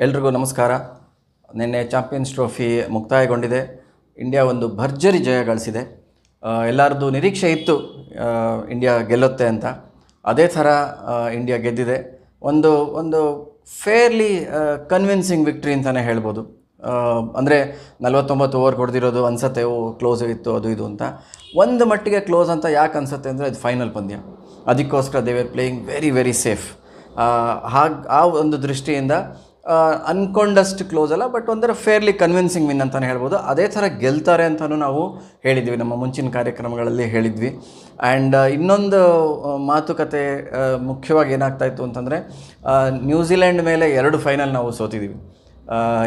ಎಲ್ರಿಗೂ ನಮಸ್ಕಾರ. ನಿನ್ನೆ ಚಾಂಪಿಯನ್ಸ್ ಟ್ರೋಫಿ ಮುಕ್ತಾಯಗೊಂಡಿದೆ. ಇಂಡಿಯಾ ಒಂದು ಭರ್ಜರಿ ಜಯ ಗಳಿಸಿದೆ. ಎಲ್ಲರದ್ದು ನಿರೀಕ್ಷೆ ಇತ್ತು ಇಂಡಿಯಾ ಗೆಲ್ಲುತ್ತೆ ಅಂತ. ಅದೇ ಥರ ಇಂಡಿಯಾ ಗೆದ್ದಿದೆ. ಒಂದು ಒಂದು ಫೇರ್ಲಿ ಕನ್ವಿನ್ಸಿಂಗ್ ವಿಕ್ಟ್ರಿ ಅಂತಲೇ ಹೇಳ್ಬೋದು. ಅಂದರೆ 49 ಓವರ್ ಹೊಡೆದಿರೋದು ಅನಿಸುತ್ತೆ ಕ್ಲೋಸ್ ಇತ್ತು ಅದು ಇದು ಅಂತ. ಒಂದು ಮಟ್ಟಿಗೆ ಕ್ಲೋಸ್ ಅಂತ ಯಾಕೆ ಅನಿಸುತ್ತೆ ಅಂದರೆ ಇದು ಫೈನಲ್ ಪಂದ್ಯ, ಅದಕ್ಕೋಸ್ಕರ they were playing very very safe. ಆ ಒಂದು ದೃಷ್ಟಿಯಿಂದ ಅಂದ್ಕೊಂಡಷ್ಟು ಕ್ಲೋಸ್ ಅಲ್ಲ, ಬಟ್ ಒಂಥರ ಫೇರ್ಲಿ ಕನ್ವಿನ್ಸಿಂಗ್ ವಿನ್ ಅಂತಲೇ ಹೇಳ್ಬೋದು. ಅದೇ ಥರ ಗೆಲ್ತಾರೆ ಅಂತಲೂ ನಾವು ಹೇಳಿದ್ವಿ, ನಮ್ಮ ಮುಂಚಿನ ಕಾರ್ಯಕ್ರಮಗಳಲ್ಲಿ ಹೇಳಿದ್ವಿ. ಆ್ಯಂಡ್ ಇನ್ನೊಂದು ಮಾತುಕತೆ ಮುಖ್ಯವಾಗಿ ಏನಾಗ್ತಾಯಿತ್ತು ಅಂತಂದರೆ, ನ್ಯೂಜಿಲೆಂಡ್ ಮೇಲೆ 2 ಫೈನಲ್ ನಾವು ಸೋತಿದ್ದೀವಿ.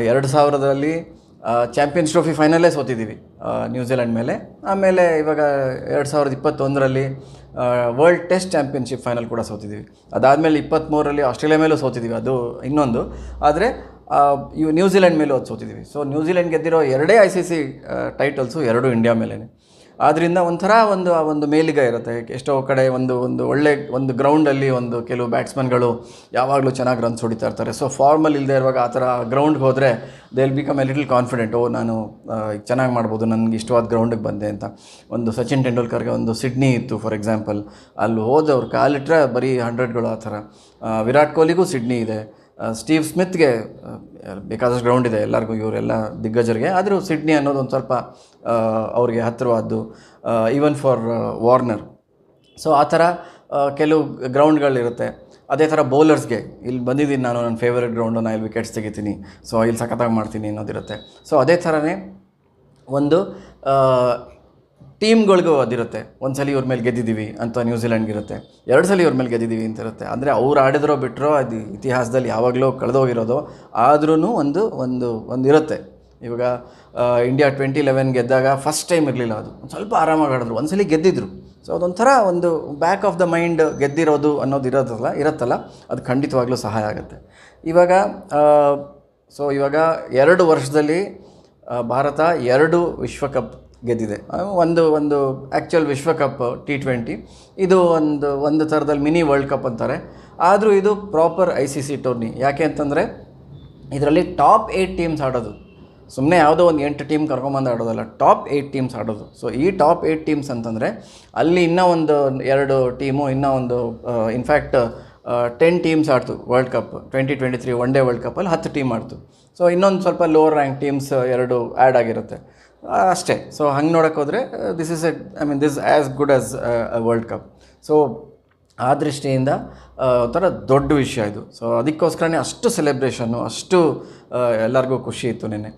2000ರಲ್ಲಿ ಚಾಂಪಿಯನ್ಸ್ ಟ್ರೋಫಿ ಫೈನಲ್ಲೇ ಸೋತಿದ್ದೀವಿ ನ್ಯೂಜಿಲೆಂಡ್ ಮೇಲೆ. ಆಮೇಲೆ ಇವಾಗ 2021ರಲ್ಲಿ ವರ್ಲ್ಡ್ ಟೆಸ್ಟ್ ಚಾಂಪಿಯನ್ಶಿಪ್ ಫೈನಲ್ ಕೂಡ ಸೋತಿದ್ದೀವಿ. ಅದಾದಮೇಲೆ 23ರಲ್ಲಿ ಆಸ್ಟ್ರೇಲಿಯಾ ಮೇಲೂ ಸೋತಿದ್ದೀವಿ, ಅದು ಇನ್ನೊಂದು. ಆದರೆ ನ್ಯೂಜಿಲೆಂಡ್ ಮೇಲೂ ಅದು ಸೋತಿದ್ದೀವಿ. So New Zealand ಗೆದ್ದಿರೋ 2 ICC titles 2 India ಮೇಲೇ. ಆದ್ದರಿಂದ ಒಂಥರ ಒಂದು ಮೇಲಿಗೆ ಇರುತ್ತೆ. ಎಷ್ಟೋ ಕಡೆ ಒಂದು ಒಳ್ಳೆ ಗ್ರೌಂಡಲ್ಲಿ ಕೆಲವು ಬ್ಯಾಟ್ಸ್ಮನ್ಗಳು ಯಾವಾಗಲೂ ಚೆನ್ನಾಗಿ ರನ್ಸ್ ಹೊಡಿತಾ ಇರ್ತಾರೆ. ಸೊ ಫಾರ್ಮಲ್ಲಿ ಇಲ್ಲದೆ ಇರುವಾಗ ಆ ಥರ ಗ್ರೌಂಡ್ಗೆ ಹೋದರೆ they will become A little confident. ನಾನು ಚೆನ್ನಾಗಿ ಮಾಡ್ಬೋದು, ನನಗೆ ಇಷ್ಟವಾದ ಗ್ರೌಂಡಿಗೆ ಬಂದೆ ಅಂತ. ಸಚಿನ್ ತೆಂಡೂಲ್ಕರ್ಗೆ ಸಿಡ್ನಿ ಇತ್ತು ಫಾರ್ ಎಕ್ಸಾಂಪಲ್, ಅಲ್ಲಿ ಹೋದವ್ರು ಕಾಲಿಟ್ರೆ ಬರೀ 100ಗಳು ಆ ಥರ. ವಿರಾಟ್ ಕೊಹ್ಲಿಗೂ ಸಿಡ್ನಿ ಇದೆ, ಸ್ಟೀವ್ ಸ್ಮಿತ್ಗೆ ಬೇಕಾದಷ್ಟು ಗ್ರೌಂಡ್ ಇದೆ, ಎಲ್ಲರಿಗೂ ಇವರೆಲ್ಲ ದಿಗ್ಗಜರಿಗೆ. ಆದರೂ ಸಿಡ್ನಿ ಅನ್ನೋದು ಒಂದು ಸ್ವಲ್ಪ ಅವ್ರಿಗೆ ಹತ್ತಿರವಾದ್ದು, ಈವನ್ ಫಾರ್ ವಾರ್ನರ್. ಸೊ ಆ ಥರ ಕೆಲವು ಗ್ರೌಂಡ್ಗಳಿರುತ್ತೆ. ಅದೇ ಥರ ಬೌಲರ್ಸ್ಗೆ ಇಲ್ಲಿ ಬಂದಿದ್ದೀನಿ ನಾನು, ನನ್ನ ಫೇವರೆಟ್ ಗ್ರೌಂಡು, ನಾನು ಇಲ್ಲಿ ವಿಕೆಟ್ಸ್ ತೆಗಿತೀನಿ, ಸೊ ಇಲ್ಲಿ ಸಖತ್ತಾಗಿ ಮಾಡ್ತೀನಿ ಅನ್ನೋದಿರುತ್ತೆ. ಸೊ ಅದೇ ಥರನೇ ಒಂದು ಟೀಮ್ಗಳಿಗೂ ಅದಿರುತ್ತೆ. ಒಂದು ಸಲ ಇವ್ರ ಮೇಲೆ ಗೆದ್ದಿದ್ದೀವಿ ಅಂತ ನ್ಯೂಜಿಲೆಂಡ್ಗಿರುತ್ತೆ, 2 ಸಲ ಇವ್ರ ಮೇಲೆ ಗೆದ್ದಿದ್ದೀವಿ ಅಂತ ಇರುತ್ತೆ. ಅಂದರೆ ಅವ್ರು ಆಡಿದ್ರೋ ಬಿಟ್ಟರೋ ಅದು ಇತಿಹಾಸದಲ್ಲಿ ಯಾವಾಗಲೂ ಕಳೆದೋಗಿರೋದು. ಆದ್ರೂ ಒಂದು ಇರುತ್ತೆ. ಇವಾಗ ಇಂಡಿಯಾ 2011 ಗೆದ್ದಾಗ ಫಸ್ಟ್ ಟೈಮ್ ಇರಲಿಲ್ಲ, ಅದು ಒಂದು ಸ್ವಲ್ಪ ಆರಾಮಾಗಿ ಆಡಿದ್ರು, ಒಂದು ಸಲ ಗೆದ್ದಿದ್ರು. ಸೊ ಅದೊಂಥರ ಒಂದು ಬ್ಯಾಕ್ ಆಫ್ ದ ಮೈಂಡ್ ಗೆದ್ದಿರೋದು ಅನ್ನೋದು ಇರುತ್ತಲ್ಲ, ಅದು ಖಂಡಿತವಾಗ್ಲೂ ಸಹಾಯ ಆಗುತ್ತೆ. ಇವಾಗ 2 ವರ್ಷದಲ್ಲಿ ಭಾರತ 2 ವಿಶ್ವಕಪ್ ಗೆದ್ದಿದೆ. ಒಂದು ಆ್ಯಕ್ಚುಯಲ್ ವಿಶ್ವಕಪ್ T20, ಇದು ಒಂದು ಥರದಲ್ಲಿ ಮಿನಿ ವರ್ಲ್ಡ್ ಕಪ್ ಅಂತಾರೆ. ಆದರೂ ಇದು ಪ್ರಾಪರ್ ICC ಟೂರ್ನಿ. ಯಾಕೆ ಅಂತಂದರೆ ಇದರಲ್ಲಿ ಟಾಪ್ 8 ಟೀಮ್ಸ್ ಆಡೋದು, ಸುಮ್ಮನೆ ಯಾವುದೋ ಒಂದು 8 ಟೀಮ್ ಕರ್ಕೊಂಬಂದು ಆಡೋದಲ್ಲ, ಟಾಪ್ 8 ಟೀಮ್ಸ್ ಆಡೋದು. ಸೊ ಈ ಟಾಪ್ 8 ಟೀಮ್ಸ್ ಅಂತಂದರೆ ಅಲ್ಲಿ ಇನ್ನೂ 2 ಟೀಮು, ಇನ್ಫ್ಯಾಕ್ಟ್ 10 ಟೀಮ್ಸ್ ಆಡ್ತು world cup 2023 one day world ಕಪ್ಪಲ್ಲಿ 10 ಟೀಮ್ ಆಡ್ತು. ಸೊ ಇನ್ನೊಂದು ಸ್ವಲ್ಪ ಲೋವರ್ ರ್ಯಾಂಕ್ ಟೀಮ್ಸ್ 2 ಆ್ಯಡ್ ಆಗಿರುತ್ತೆ ಅಷ್ಟೇ. ಸೊ ಹಂಗೆ ನೋಡೋಕೆ ಹೋದರೆ this is as good as world cup. So ಆ ದೃಷ್ಟಿಯಿಂದ ಒಂಥರ ದೊಡ್ಡ ವಿಷಯ ಇದು. ಸೊ ಅದಕ್ಕೋಸ್ಕರನೇ ಅಷ್ಟು ಸೆಲೆಬ್ರೇಷನ್ನು, ಅಷ್ಟು ಎಲ್ಲರಿಗೂ ಖುಷಿ ಇತ್ತು ನಿನ್ನೆ.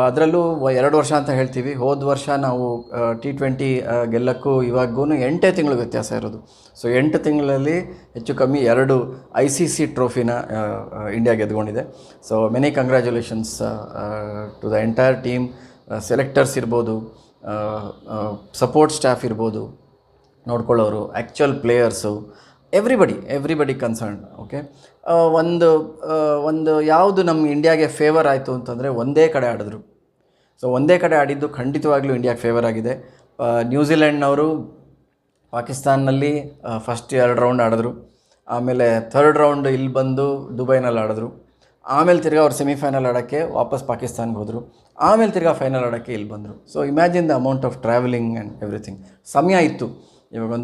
ಅದರಲ್ಲೂ 2 ವರ್ಷ ಅಂತ ಹೇಳ್ತೀವಿ, ಹೋದ ವರ್ಷ ನಾವು T20 ಗೆಲ್ಲಕ್ಕೂ ಇವಾಗೂ 8 ತಿಂಗಳು ವ್ಯತ್ಯಾಸ ಇರೋದು. ಸೊ 8 ತಿಂಗಳಲ್ಲಿ ಹೆಚ್ಚು ಕಮ್ಮಿ 2 ICC ಟ್ರೋಫಿನ ಇಂಡಿಯಾ ಗೆದ್ಕೊಂಡಿದೆ. So many congratulations to the entire team. Selectors ಇರ್ಬೋದು, ಸಪೋರ್ಟ್ ಸ್ಟಾಫ್ ಇರ್ಬೋದು, ನೋಡ್ಕೊಳ್ಳೋರು, actual players, everybody concern. Okay, ಒಂದು ಯಾವುದು ನಮ್ಮ ಇಂಡಿಯಾಗೆ ಫೇವರ್ ಆಯಿತು ಅಂತಂದರೆ ಒಂದೇ ಕಡೆ ಆಡಿದ್ರು. ಸೊ ಒಂದೇ ಕಡೆ ಆಡಿದ್ದು ಖಂಡಿತವಾಗ್ಲೂ ಇಂಡಿಯಾಗೆ ಫೇವರ್ ಆಗಿದೆ. ನ್ಯೂಜಿಲೆಂಡ್ನವರು ಪಾಕಿಸ್ತಾನಲ್ಲಿ ಫಸ್ಟ್ 2 ರೌಂಡ್ ಆಡಿದ್ರು, ಆಮೇಲೆ 3rd ರೌಂಡ್ ಇಲ್ಲಿ ಬಂದು ದುಬೈನಲ್ಲಿ ಆಡಿದ್ರು, ಆಮೇಲೆ ತಿರ್ಗಿ ಅವ್ರು ಸೆಮಿಫೈನಲ್ ಆಡೋಕ್ಕೆ ವಾಪಸ್ ಪಾಕಿಸ್ತಾನ್ಗೆ ಹೋದರು, ಆಮೇಲೆ ತಿರ್ಗಿ ಫೈನಲ್ ಆಡೋಕ್ಕೆ ಇಲ್ಲಿ ಬಂದರು. So imagine the amount of travelling and everything. ಸಮಯ ಇತ್ತು. ಇವಾಗ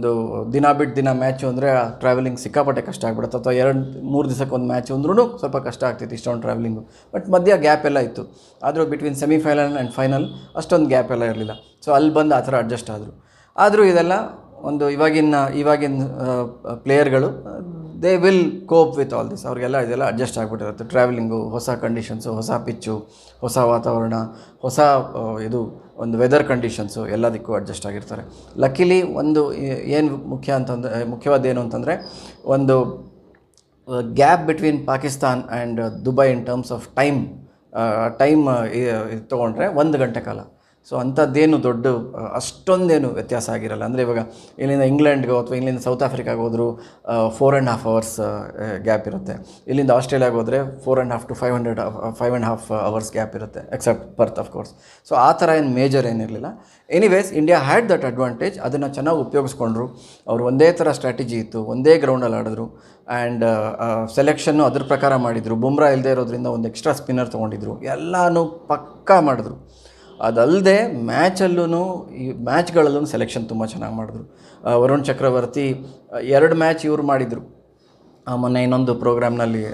ದಿನ ಬಿಟ್ಟು ದಿನ ಮ್ಯಾಚು ಅಂದರೆ ಟ್ರಾವೆಲಿಂಗ್ ಸಿಕ್ಕಾಪಟ್ಟೆ ಕಷ್ಟ ಆಗ್ಬಿಡುತ್ತೆ, ಅಥವಾ 2-3 ದಿವಸಕ್ಕೆ ಒಂದು ಮ್ಯಾಚು ಅಂದ್ರೂ ಸ್ವಲ್ಪ ಕಷ್ಟ ಆಗ್ತಿತ್ತು ಇಷ್ಟೊಂದು ಟ್ರಾವೆಲಿಂಗು. ಬಟ್ ಮಧ್ಯ ಗ್ಯಾಪ್ ಎಲ್ಲ ಇತ್ತು. ಆದರೂ ಬಿಟ್ವೀನ್ ಸೆಮಿಫೈನಲ್ ಆ್ಯಂಡ್ ಫೈನಲ್ ಅಷ್ಟೊಂದು ಗ್ಯಾಪ್ ಎಲ್ಲ ಇರಲಿಲ್ಲ. ಸೊ ಅಲ್ಲಿ ಬಂದು ಆ ಥರ ಅಡ್ಜಸ್ಟ್ ಆದರೂ ಇದೆಲ್ಲ ಇವಾಗಿನ ಪ್ಲೇಯರ್ಗಳು they will cope with all this. ಅವ್ರಿಗೆಲ್ಲ ಇದೆಲ್ಲ ಅಡ್ಜಸ್ಟ್ ಆಗಿಬಿಟ್ಟಿರುತ್ತೆ. ಟ್ರಾವೆಲಿಂಗು, ಹೊಸ ಕಂಡೀಷನ್ಸು, ಹೊಸ ಪಿಚ್ಚು, ಹೊಸ ವಾತಾವರಣ, ಹೊಸ ವೆದರ್ ಕಂಡೀಷನ್ಸು, ಎಲ್ಲದಕ್ಕೂ ಅಡ್ಜಸ್ಟ್ ಆಗಿರ್ತಾರೆ. ಲಕ್ಕಿಲಿ ಏನು ಮುಖ್ಯವಾದ್ದೇನು ಅಂತಂದರೆ gap between Pakistan and Dubai in terms of time ತೊಗೊಂಡ್ರೆ 1 ಗಂಟೆ ಕಾಲ. ಸೊ ಅಂಥದ್ದೇನು ದೊಡ್ಡ ಅಷ್ಟೊಂದೇನು ವ್ಯತ್ಯಾಸ ಆಗಿರಲ್ಲ. ಅಂದರೆ ಇವಾಗ ಇಲ್ಲಿಂದ ಇಂಗ್ಲೆಂಡ್ಗೋ ಅಥವಾ ಇಲ್ಲಿಂದ ಸೌತ್ ಆಫ್ರಿಕಾಗೆ ಹೋದರೂ 4.5 ಅವರ್ಸ್ ಗ್ಯಾಪ್ ಇರುತ್ತೆ. ಇಲ್ಲಿಂದ ಆಸ್ಟ್ರೇಲಿಯಾಗೆ ಹೋದರೆ 4.5 to 5.5 ಅವರ್ಸ್ ಗ್ಯಾಪ್ ಇರುತ್ತೆ, except Perth of course. So ಆ ಥರ ಏನು ಮೇಜರ್ ಏನಿರಲಿಲ್ಲ. Anyways India had that advantage. ಅದನ್ನು ಚೆನ್ನಾಗಿ ಉಪಯೋಗಿಸ್ಕೊಂಡ್ರು. ಅವರು ಒಂದೇ ಥರ ಸ್ಟ್ರಾಟಜಿ ಇತ್ತು, ಒಂದೇ ಗ್ರೌಂಡಲ್ಲಿ ಆಡಿದ್ರು. ಆ್ಯಂಡ್ ಸೆಲೆಕ್ಷನ್ನು ಅದ್ರ ಪ್ರಕಾರ ಮಾಡಿದರು. ಬುಮ್ರಾ ಇಲ್ಲದೆ ಇರೋದ್ರಿಂದ ಒಂದು ಎಕ್ಸ್ಟ್ರಾ ಸ್ಪಿನ್ನರ್ ತೊಗೊಂಡಿದ್ರು. ಎಲ್ಲನೂ ಪಕ್ಕಾ ಮಾಡಿದ್ರು. ಅದಲ್ಲದೆ ಮ್ಯಾಚಲ್ಲೂ ಈ ಮ್ಯಾಚ್ಗಳಲ್ಲೂ ಸೆಲೆಕ್ಷನ್ ತುಂಬ ಚೆನ್ನಾಗಿ ಮಾಡಿದ್ರು. ವರುಣ್ ಚಕ್ರವರ್ತಿ 2 ಮ್ಯಾಚ್ ಇವರು ಮಾಡಿದರು. ಮೊನ್ನೆ ಇನ್ನೊಂದು ಪ್ರೋಗ್ರಾಮ್ನಲ್ಲಿ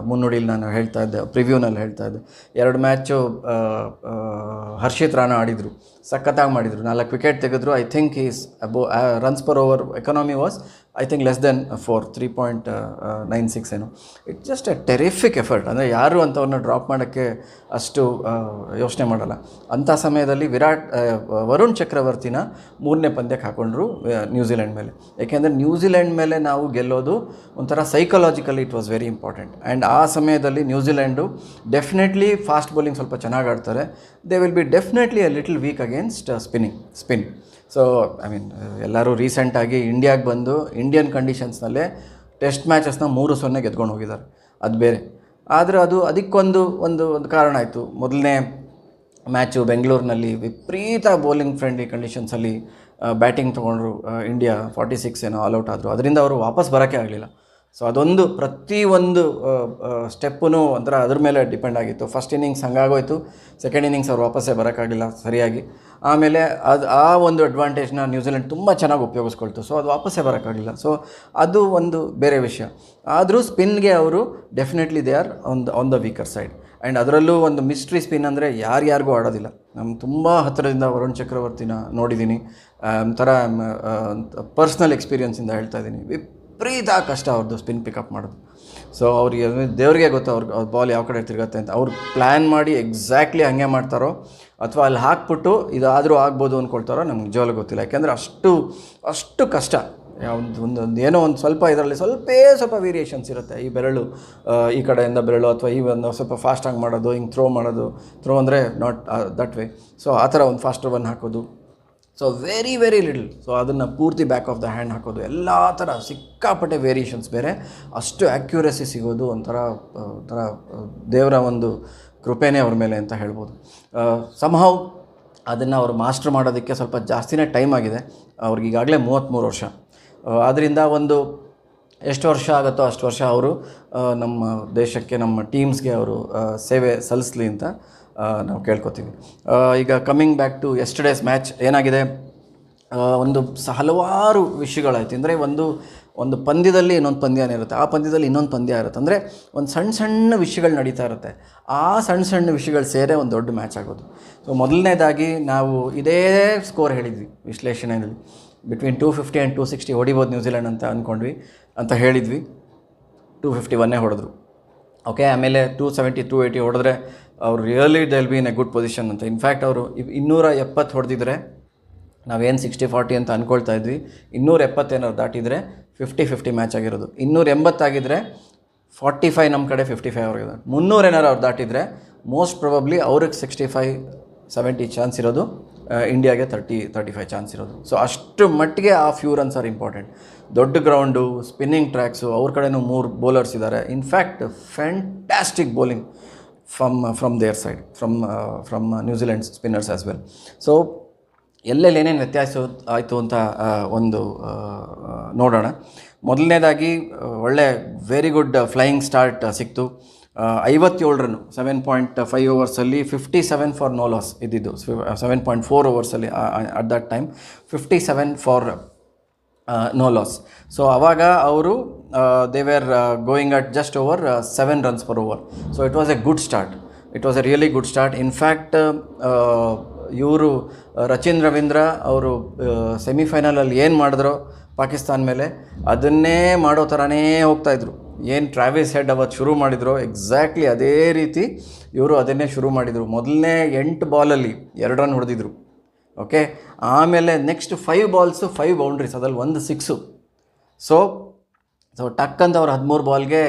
ಮುನ್ನುಡಿಲಿ ನಾನು ಹೇಳ್ತಾ ಇದ್ದೆ, ಪ್ರಿವ್ಯೂನಲ್ಲಿ ಹೇಳ್ತಾ ಇದ್ದೆ, 2 ಮ್ಯಾಚು ಹರ್ಷಿತ್ ರಾಣಾ ಆಡಿದರು, ಸಖತ್ತಾಗಿ ಮಾಡಿದರು. 4 ವಿಕೆಟ್ ತೆಗೆದ್ರು. I think is runs per over economy was I think less than 3.96 ಏನು. It's just a terrific effort. ಅಂದರೆ ಯಾರು ಅಂಥವ್ರನ್ನ ಡ್ರಾಪ್ ಮಾಡೋಕ್ಕೆ ಅಷ್ಟು ಯೋಚನೆ ಮಾಡಲ್ಲ. ಅಂಥ ಸಮಯದಲ್ಲಿ ವರುಣ್ ಚಕ್ರವರ್ತಿನ 3ನೇ ಪಂದ್ಯಕ್ಕೆ ಹಾಕೊಂಡ್ರು ನ್ಯೂಜಿಲೆಂಡ್ ಮೇಲೆ. ಏಕೆಂದರೆ ನ್ಯೂಜಿಲೆಂಡ್ ಮೇಲೆ ನಾವು ಗೆಲ್ಲೋದು ಒಂಥರ psychologically it was very important. And ಆ ಸಮಯದಲ್ಲಿ ನ್ಯೂಜಿಲೆಂಡು ಡೆಫಿನೆಟ್ಲಿ ಫಾಸ್ಟ್ ಬೌಲಿಂಗ್ ಸ್ವಲ್ಪ ಚೆನ್ನಾಗಿ ಆಡ್ತಾರೆ. They will be definitely a little weak against spin. So I mean ಎಲ್ಲರೂ ರೀಸೆಂಟಾಗಿ ಇಂಡಿಯಾಗೆ ಬಂದು ಇಂಡಿಯನ್ ಕಂಡೀಷನ್ಸ್ನಲ್ಲೇ ಟೆಸ್ಟ್ ಮ್ಯಾಚಸ್ನ 3-0 ಗೆದ್ಕೊಂಡು ಹೋಗಿದ್ದಾರೆ, ಅದು ಬೇರೆ. ಆದರೆ ಅದಕ್ಕೊಂದು ಒಂದು ಕಾರಣ ಆಯಿತು. ಮೊದಲನೇ ಮ್ಯಾಚು ಬೆಂಗಳೂರಿನಲ್ಲಿ ವಿಪರೀತ ಬೌಲಿಂಗ್ ಫ್ರೆಂಡ್ಲಿ ಕಂಡೀಷನ್ಸಲ್ಲಿ ಬ್ಯಾಟಿಂಗ್ ತೊಗೊಂಡ್ರು. ಇಂಡಿಯಾ 46 ಏನೋ ಆಲ್ಔಟ್ ಆದರು. ಅದರಿಂದ ಅವರು ವಾಪಸ್ ಬರೋಕ್ಕೆ ಆಗಲಿಲ್ಲ. ಸೊ ಅದೊಂದು ಪ್ರತಿಯೊಂದು ಸ್ಟೆಪ್ಪೂ ಒಂಥರ ಅದ್ರ ಮೇಲೆ ಡಿಪೆಂಡ್ ಆಗಿತ್ತು. ಫಸ್ಟ್ ಇನ್ನಿಂಗ್ಸ್ ಹಂಗಾಗೋಯ್ತು, ಸೆಕೆಂಡ್ ಇನ್ನಿಂಗ್ಸ್ ಅವ್ರು ವಾಪಸ್ಸೇ ಬರೋಕ್ಕಾಗಲಿಲ್ಲ ಸರಿಯಾಗಿ. ಆಮೇಲೆ ಆ ಒಂದು ಅಡ್ವಾಂಟೇಜ್ನ ನ್ಯೂಜಿಲೆಂಡ್ ತುಂಬ ಚೆನ್ನಾಗಿ ಉಪಯೋಗಿಸ್ಕೊಳ್ತು. ಸೊ ಅದು ವಾಪಸ್ಸೇ ಬರೋಕ್ಕಾಗಲಿಲ್ಲ. ಸೊ ಅದು ಒಂದು ಬೇರೆ ವಿಷಯ. ಆದರೂ ಸ್ಪಿನ್ಗೆ ಅವರು definitely they are on the weaker side. And ಅದರಲ್ಲೂ ಒಂದು ಮಿಸ್ಟ್ರಿ ಸ್ಪಿನ್ ಅಂದರೆ ಯಾರಿಗೂ ಆಡೋದಿಲ್ಲ. ನಮ್ಮ ತುಂಬ ಹತ್ತಿರದಿಂದ ವರುಣ್ ಚಕ್ರವರ್ತಿನ ನೋಡಿದ್ದೀನಿ. ಒಂಥರ ಪರ್ಸ್ನಲ್ ಎಕ್ಸ್ಪೀರಿಯನ್ಸಿಂದ ಹೇಳ್ತಾ ಇದ್ದೀನಿ. ವಿಪರೀತ ಕಷ್ಟ ಅವ್ರದ್ದು ಸ್ಪಿನ್ ಪಿಕಪ್ ಮಾಡೋದು. ಸೊ ಅವ್ರಿಗೆ ದೇವ್ರಿಗೆ ಗೊತ್ತು ಅವ್ರ ಬಾಲ್ ಯಾವ ಕಡೆ ತಿರುಗುತ್ತೆ ಅಂತ. ಅವ್ರು ಪ್ಲ್ಯಾನ್ ಮಾಡಿ ಎಕ್ಸಾಕ್ಟ್ಲಿ ಹಂಗೆ ಮಾಡ್ತಾರೋ ಅಥವಾ ಅಲ್ಲಿ ಹಾಕ್ಬಿಟ್ಟು ಇದಾದರೂ ಆಗ್ಬೋದು ಅಂದ್ಕೊಳ್ತಾರೋ ನಮ್ಗೆ ನಿಜವಾಗ್ಲೂ ಗೊತ್ತಿಲ್ಲ. ಯಾಕೆಂದರೆ ಅಷ್ಟು ಕಷ್ಟ. ಏನೋ ಒಂದು ಸ್ವಲ್ಪ ಇದರಲ್ಲಿ ಸ್ವಲ್ಪ ವೇರಿಯೇಷನ್ಸ್ ಇರುತ್ತೆ. ಈ ಬೆರಳು ಈ ಕಡೆಯಿಂದ ಬೆರಳು ಅಥವಾ ಈ ಒಂದು ಸ್ವಲ್ಪ ಫಾಸ್ಟಾಗಿ ಮಾಡೋದು, ಹಿಂಗೆ ಥ್ರೋ ಅಂದರೆ ನಾಟ್ ದಟ್ ವೇ. ಸೊ ಆ ಥರ ಒಂದು ಫಾಸ್ಟರ್ ಒನ್ ಹಾಕೋದು. So very little. ಸೊ ಅದನ್ನು ಪೂರ್ತಿ ಬ್ಯಾಕ್ ಆಫ್ ದ ಹ್ಯಾಂಡ್ ಹಾಕೋದು, ಎಲ್ಲ ಥರ ಸಿಕ್ಕಾಪಟ್ಟೆ ವೇರಿಯೇಷನ್ಸ್ ಬೇರೆ. ಅಷ್ಟು ಆ್ಯಕ್ಯುರಸಿ ಸಿಗೋದು ಒಂಥರ ದೇವರ ಒಂದು ಕೃಪೆನೇ ಅವ್ರ ಮೇಲೆ ಅಂತ ಹೇಳ್ಬೋದು. ಸಮಹೌ ಅದನ್ನು ಅವ್ರು ಮಾಸ್ಟರ್ ಮಾಡೋದಕ್ಕೆ ಸ್ವಲ್ಪ ಜಾಸ್ತಿನೇ ಟೈಮ್ ಆಗಿದೆ. ಅವ್ರಿಗೀಗಾಗಲೇ 33 ವರ್ಷ. ಆದ್ದರಿಂದ ಒಂದು ಎಷ್ಟು ವರ್ಷ ಆಗುತ್ತೋ ಅಷ್ಟು ವರ್ಷ ಅವರು ನಮ್ಮ ದೇಶಕ್ಕೆ, ನಮ್ಮ ಟೀಮ್ಸ್ಗೆ ಅವರು ಸೇವೆ ಸಲ್ಲಿಸಲಿ ಅಂತ ನಾವು ಕೇಳ್ಕೊತೀವಿ. ಈಗ ಕಮ್ಮಿಂಗ್ ಬ್ಯಾಕ್ ಟು ಯೆಸ್ಟರ್ಡೇಸ್ ಮ್ಯಾಚ್ ಏನಾಗಿದೆ, ಒಂದು ಹಲವಾರು ವಿಷಯಗಳಾಯ್ತು. ಅಂದರೆ ಒಂದು ಪಂದ್ಯದಲ್ಲಿ ಇನ್ನೊಂದು ಪಂದ್ಯನೇ ಇರುತ್ತೆ, ಆ ಪಂದ್ಯದಲ್ಲಿ ಇನ್ನೊಂದು ಪಂದ್ಯ ಇರುತ್ತೆ. ಅಂದರೆ ಒಂದು ಸಣ್ಣ ವಿಷಯಗಳು ನಡೀತಾ ಇರುತ್ತೆ. ಆ ಸಣ್ಣ ವಿಷಯಗಳು ಸೇರೇ ಒಂದು ದೊಡ್ಡ ಮ್ಯಾಚ್ ಆಗೋದು. ಸೊ ಮೊದಲನೇದಾಗಿ ನಾವು ಇದೇ ಸ್ಕೋರ್ ಹೇಳಿದ್ವಿ ವಿಶ್ಲೇಷಣೆಯಲ್ಲಿ, ಬಿಟ್ವೀನ್ 250 and 260 ಹೊಡಿಬೋದು ನ್ಯೂಜಿಲೆಂಡ್ ಅಂತ ಹೇಳಿದ್ವಿ. 251 ಹೊಡೆದ್ರು. ಓಕೆ, ಆಮೇಲೆ 270, 280 ಹೊಡೆದ್ರೆ ಅವ್ರು really they will B in a good position ಅಂತ. ಇನ್ಫ್ಯಾಕ್ಟ್ ಅವರು 270 ಹೊಡೆದಿದ್ರೆ, ನಾವೇನು 60-40 ಅಂತ ಅಂದ್ಕೊಳ್ತಾ ಇದ್ವಿ, 270 ಏನಾದ್ರು ದಾಟಿದರೆ 50-50 ಮ್ಯಾಚ್ ಆಗಿರೋದು. 280 ಆಗಿದ್ದರೆ 45 ನಮ್ಮ ಕಡೆ, 55 ಅವ್ರಿಗೆ. 300 ಏನಾರು ಅವ್ರು ದಾಟಿದರೆ ಮೋಸ್ಟ್ ಪ್ರೊಬಬ್ಲಿ ಅವ್ರಿಗೆ 65-70 ಚಾನ್ಸ್ ಇರೋದು, ಇಂಡಿಯಾಗೆ 30-35 ಚಾನ್ಸ್ ಇರೋದು. ಸೊ ಅಷ್ಟು ಮಟ್ಟಿಗೆ ಆ ಫ್ಯೂ ರನ್ಸ್ ಆರ್ ಇಂಪಾರ್ಟೆಂಟ್. ದೊಡ್ಡ ಗ್ರೌಂಡು, ಸ್ಪಿನ್ನಿಂಗ್ ಟ್ರ್ಯಾಕ್ಸು, ಅವ್ರ ಕಡೆನೂ 3 ಬೌಲರ್ಸ್ ಇದ್ದಾರೆ. In fact fantastic bowling from their side, from New Zealand's spinners as well. So ಏನೇನು ವ್ಯತ್ಯಾಸ ಆಯಿತು ಅಂತ ಒಂದು ನೋಡೋಣ. ಮೊದಲನೇದಾಗಿ ಒಳ್ಳೆ ವೆರಿ ಗುಡ್ ಫ್ಲೈಯಿಂಗ್ ಸ್ಟಾರ್ಟ್ ಸಿಕ್ತು. 57 ರನ್ನು 7.5 ಓವರ್ಸಲ್ಲಿ 57 ಫಾರ್ ನೋ ಲಾಸ್ ಇದ್ದಿದ್ದು. 7.4 ಓವರ್ಸಲ್ಲಿ at that time 57 for no loss. So ಆವಾಗ ಅವರು they were going at just over 7 runs per over. So it was a good start. It was a really good start. In fact ಇವರು ರಚಿನ್ ರವೀಂದ್ರ ಅವರು ಸೆಮಿಫೈನಲಲ್ಲಿ ಏನು ಮಾಡಿದ್ರೋ ಪಾಕಿಸ್ತಾನ ಮೇಲೆ, ಅದನ್ನೇ ಮಾಡೋ ಥರನೇ ಹೋಗ್ತಾಯಿದ್ರು. ಏನು ಟ್ರಾವಿಸ್ ಹೆಡ್ ಅವತ್ತು ಶುರು ಮಾಡಿದ್ರು, ಎಕ್ಸಾಕ್ಟ್ಲಿ ಅದೇ ರೀತಿ ಇವರು ಅದನ್ನೇ ಶುರು ಮಾಡಿದರು. ಮೊದಲನೇ 8 ಬಾಲಲ್ಲಿ 2 ರನ್ ಹೊಡೆದಿದ್ರು. ಓಕೆ, ಆಮೇಲೆ ನೆಕ್ಸ್ಟ್ 5 ಬಾಲ್ಸು 5 ಬೌಂಡ್ರೀಸ್, ಅದ್ರಲ್ಲಿ 1 6. ಸೊ ಸೊ ಟಕ್ ಅಂತ ಅವ್ರು 13 ಬಾಲ್ಗೆ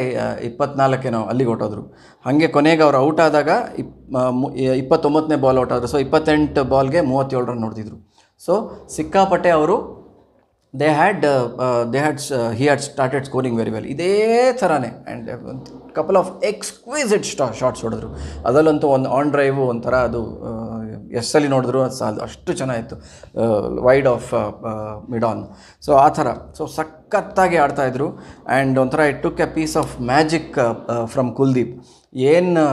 24 ಅಲ್ಲಿಗೆ ಹೊಟ್ಟೋದ್ರು. ಹಾಗೆ ಕೊನೆಗೆ ಅವ್ರು ಔಟ್ ಆದಾಗ 29ನೇ ಬಾಲ್ ಔಟ್ ಆದರು. ಸೊ 28 ಬಾಲ್ಗೆ 37 ರನ್ ಹೊಡೆದಿದ್ರು. ಸೊ ಸಿಕ್ಕಾಪಟ್ಟೆ ಅವರು he had started scoring very well. ಇದೇ ಥರನೇ and couple of exquisite shorts ಹೊಡೆದ್ರು. ಅದರಲ್ಲಂತೂ ಒಂದು ಆನ್ ಡ್ರೈವು ಒಂಥರ ಅದು ಎಷ್ಟಲ್ಲಿ ನೋಡಿದ್ರು ಅದು ಸಾಲದು, ಅಷ್ಟು ಚೆನ್ನಾಗಿತ್ತು, wide of mid on. So ಆ ಥರ ಸಖತ್ತಾಗಿ ಆಡ್ತಾಯಿದ್ರು. ಆ್ಯಂಡ್ ಒಂಥರ it took a piece of magic from Kuldeep. ಏನು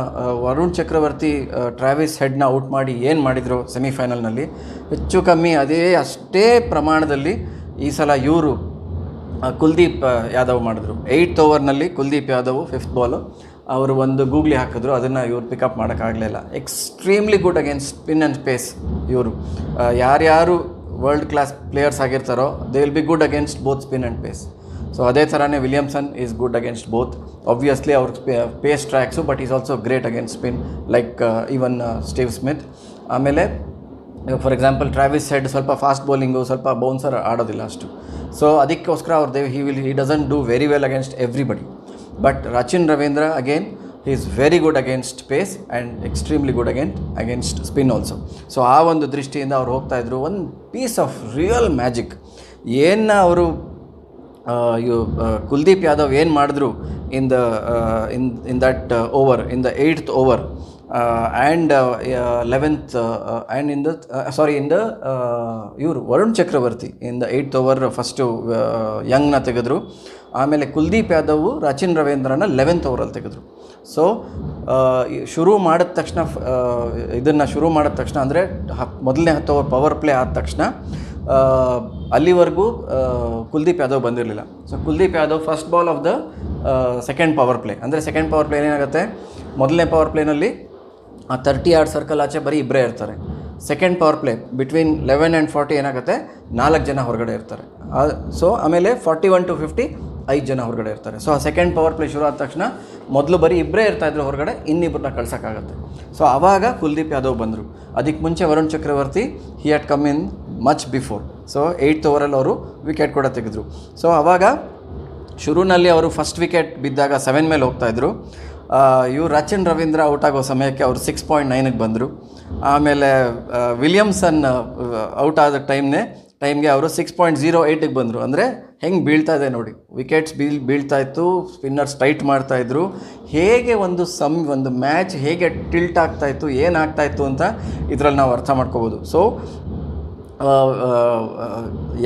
ವರುಣ್ ಚಕ್ರವರ್ತಿ ಟ್ರಾವಿಸ್ ಹೆಡ್ನ ಔಟ್ ಮಾಡಿ ಏನು ಮಾಡಿದರು ಸೆಮಿಫೈನಲ್ನಲ್ಲಿ, ಹೆಚ್ಚು ಕಮ್ಮಿ ಅಷ್ಟೇ ಪ್ರಮಾಣದಲ್ಲಿ ಈ ಸಲ ಇವರು ಕುಲ್ದೀಪ್ ಯಾದವ್ ಮಾಡಿದ್ರು. 8th ಓವರ್ನಲ್ಲಿ ಕುಲ್ದೀಪ್ ಯಾದವ್ 5th ಬಾಲು ಅವರು ಒಂದು ಗೂಗ್ಲಿ ಹಾಕಿದ್ರು, ಅದನ್ನು ಇವ್ರು ಪಿಕಪ್ ಮಾಡೋಕ್ಕಾಗಲಿಲ್ಲ. Extremely good against spin and space. ಇವರು ಯಾರ್ಯಾರು ವರ್ಲ್ಡ್ ಕ್ಲಾಸ್ ಪ್ಲೇಯರ್ಸ್ ಆಗಿರ್ತಾರೋ they will be good against both spin and pace. So ಅದೇ ಥರನೇ Williamson is good against both. Obviously ಅವ್ರ pace tracks, but is also great against spin like even Steve Smith. ಆಮೇಲೆ for example Travis Head ಸ್ವಲ್ಪ fast bowling, ಸ್ವಲ್ಪ bouncer ಆಡೋದಿಲ್ಲ ಅಷ್ಟು. So ಅದಕ್ಕೋಸ್ಕರ he doesn't do very well against everybody. But Rachin Ravindra again he is very good against pace and extremely good against spin also. So ಆ ಒಂದು ದೃಷ್ಟಿಯಿಂದ ಅವ್ರು ಹೋಗ್ತಾಯಿದ್ರು. ಒಂದು ಪೀಸ್ ಆಫ್ ರಿಯಲ್ ಮ್ಯಾಜಿಕ್. ಏನು ಅವರು ಕುಲ್ದೀಪ್ ಯಾದವ್ ಏನು ಮಾಡಿದ್ರು in that over, in the 8th over and 11th and ಇವರು Varun Chakravarthy in the 8th over first ಯಂಗ್ನ ತೆಗೆದ್ರು. ಆಮೇಲೆ ಕುಲ್ದೀಪ್ ಯಾದವ್ ರಚಿನ್ ರವೀಂದ್ರನ 11th ಓವರಲ್ಲಿ ತೆಗೆದ್ರು. ಸೊ ಶುರು ಮಾಡಿದ ತಕ್ಷಣ ಅಂದರೆ ಮೊದಲನೇ 10 ಓವರ್ ಪವರ್ ಪ್ಲೇ ಆದ ತಕ್ಷಣ ಅಲ್ಲಿವರೆಗೂ ಕುಲ್ದೀಪ್ ಯಾದವ್ ಬಂದಿರಲಿಲ್ಲ. So Kuldeep Yadav first ball of the second power play, ಅಂದರೆ ಸೆಕೆಂಡ್ ಪವರ್ ಪ್ಲೇ ಏನಾಗುತ್ತೆ, ಮೊದಲನೇ ಪವರ್ ಪ್ಲೇನಲ್ಲಿ ಆ 30 ಯಾರ್ಡ್ ಸರ್ಕಲ್ ಆಚೆ ಬರೀ ಇಬ್ಬರೇ ಇರ್ತಾರೆ. Second power play between 11 and 40 ಏನಾಗುತ್ತೆ, 4 ಜನ ಹೊರಗಡೆ ಇರ್ತಾರೆ. ಸೊ ಆಮೇಲೆ 41 to 50 5 ಜನ ಹೊರಗಡೆ ಇರ್ತಾರೆ. ಸೊ ಆ ಸೆಕೆಂಡ್ ಪವರ್ ಪ್ಲೇ ಶುರು ಆದ ತಕ್ಷಣ ಮೊದಲು ಬರೀ ಇಬ್ಬರೇ ಇರ್ತಾಯಿದ್ರು ಹೊರಗಡೆ, ಇನ್ನಿಬ್ಬರನ್ನ ಕಳ್ಸೋಕ್ಕಾಗತ್ತೆ. ಸೊ ಆವಾಗ ಕುಲ್ದೀಪ್ ಯಾದವ್ ಬಂದರು. ಅದಕ್ಕೆ ಮುಂಚೆ ವರುಣ್ ಚಕ್ರವರ್ತಿ he had come in much before. So 8th ಓವರಲ್ಲಿ ಅವರು ವಿಕೆಟ್ ಕೂಡ ತೆಗೆದರು. ಸೊ ಆವಾಗ ಶುರುನಲ್ಲಿ ಅವರು ಫಸ್ಟ್ ವಿಕೆಟ್ ಬಿದ್ದಾಗ 7 ಮೇಲೆ ಹೋಗ್ತಾಯಿದ್ರು. ಇವರು ರಚಿನ್ ರವೀಂದ್ರ ಔಟ್ ಆಗೋ ಸಮಯಕ್ಕೆ ಅವರು 6.9ಗೆ ಬಂದರು. ಆಮೇಲೆ ವಿಲಿಯಮ್ಸನ್ ಔಟ್ ಆದ ಟೈಮ್ಗೆ ಅವರು 6.08ಗೆ ಬಂದರು. ಅಂದರೆ ಹೆಂಗೆ ಬೀಳ್ತಾ ಇದೆ ನೋಡಿ, ವಿಕೆಟ್ಸ್ ಬೀಳ್ತಾಯಿತ್ತು, ಸ್ಪಿನ್ನರ್ಸ್ ಟೈಟ್ ಮಾಡ್ತಾಯಿದ್ರು. ಹೇಗೆ ಒಂದು ಮ್ಯಾಚ್ ಹೇಗೆ ಟಿಲ್ಟ್ ಆಗ್ತಾಯಿತ್ತು, ಏನಾಗ್ತಾಯಿತ್ತು ಅಂತ ಇದರಲ್ಲಿ ನಾವು ಅರ್ಥ ಮಾಡ್ಕೋಬೋದು. ಸೊ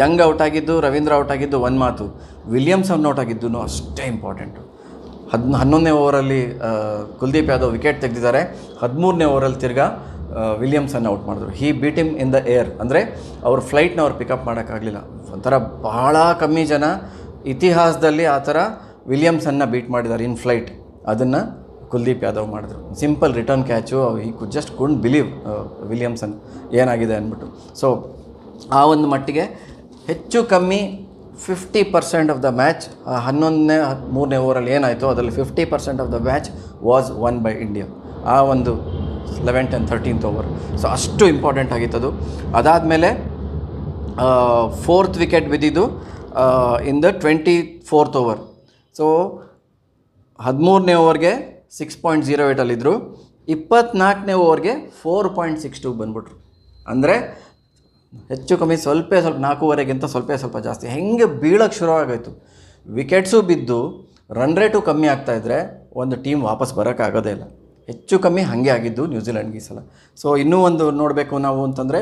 ಯಂಗ್ ಔಟ್ ಆಗಿದ್ದು, ರವೀಂದ್ರ ಔಟ್ ಆಗಿದ್ದು ಒಂದು ಮಾತು, ವಿಲಿಯಮ್ಸನ್ ಔಟ್ ಆಗಿದ್ದು ಅಷ್ಟೇ ಇಂಪಾರ್ಟೆಂಟು. 11ನೇ ಓವರಲ್ಲಿ ಕುಲ್ದೀಪ್ ಯಾದವ್ ವಿಕೆಟ್ ತೆಗೆದಿದ್ದಾರೆ. 13ನೇ ಓವರಲ್ಲಿ ತಿರ್ಗಾ ವಿಲಿಯಮ್ಸನ್ನ ಔಟ್ ಮಾಡಿದ್ರು. He beat him in the air. ಅಂದರೆ ಅವ್ರ ಫ್ಲೈಟ್ನ ಅವ್ರು ಪಿಕಪ್ ಮಾಡೋಕ್ಕಾಗಲಿಲ್ಲ. ಒಂಥರ ಭಾಳ ಕಮ್ಮಿ ಜನ ಇತಿಹಾಸದಲ್ಲಿ ಆ ಥರ ವಿಲಿಯಮ್ಸನ್ನ ಬೀಟ್ ಮಾಡಿದ್ದಾರೆ ಇನ್ ಫ್ಲೈಟ್. ಅದನ್ನು ಕುಲ್ದೀಪ್ ಯಾದವ್ ಮಾಡಿದ್ರು. Simple return catch. ಈ ಕುಂಡ್ ಬಿಲೀವ್ ವಿಲಿಯಮ್ಸನ್ ಏನಾಗಿದೆ ಅಂದ್ಬಿಟ್ಟು. ಸೊ ಆ ಒಂದು ಮಟ್ಟಿಗೆ ಹೆಚ್ಚು ಕಮ್ಮಿ 50% ಆಫ್ ದ ಮ್ಯಾಚ್ 13ನೇ ಓವರಲ್ಲಿ ಏನಾಯಿತು ಅದರಲ್ಲಿ 50% of the match was won by India. ಆ ಒಂದು 11th and 13th over. So ಅಷ್ಟು ಇಂಪಾರ್ಟೆಂಟ್ ಆಗಿತ್ತದು. ಅದಾದಮೇಲೆ 4th ವಿಕೆಟ್ ಬಿದ್ದಿದ್ದು in the 24th over. So 13ನೇ ಓವರ್ಗೆ 6.08ಅಲ್ಲಿದ್ದರು. 24ನೇ ಓವರ್ಗೆ 4.62 ಬಂದ್ಬಿಟ್ರು. ಅಂದರೆ ಹೆಚ್ಚು ಕಮ್ಮಿ ಸ್ವಲ್ಪ 4.5ಗಿಂತ ಸ್ವಲ್ಪ ಜಾಸ್ತಿ. ಹೆಂಗೆ ಬೀಳೋಕ್ಕೆ ಶುರು ಆಗೋಯ್ತು. ವಿಕೆಟ್ಸು ಬಿದ್ದು ರನ್ ರೇಟು ಕಮ್ಮಿ ಆಗ್ತಾಯಿದ್ರೆ ಒಂದು ಟೀಮ್ ವಾಪಸ್ ಬರೋಕ್ಕಾಗೋದೇ ಇಲ್ಲ. ಹೆಚ್ಚು ಕಮ್ಮಿ ಹಾಗೆ ಆಗಿದ್ದು ನ್ಯೂಜಿಲೆಂಡ್ಗೆ ಈ ಸಲ. ಸೊ ಇನ್ನೂ ಒಂದು ನೋಡಬೇಕು ನಾವು ಅಂತಂದರೆ,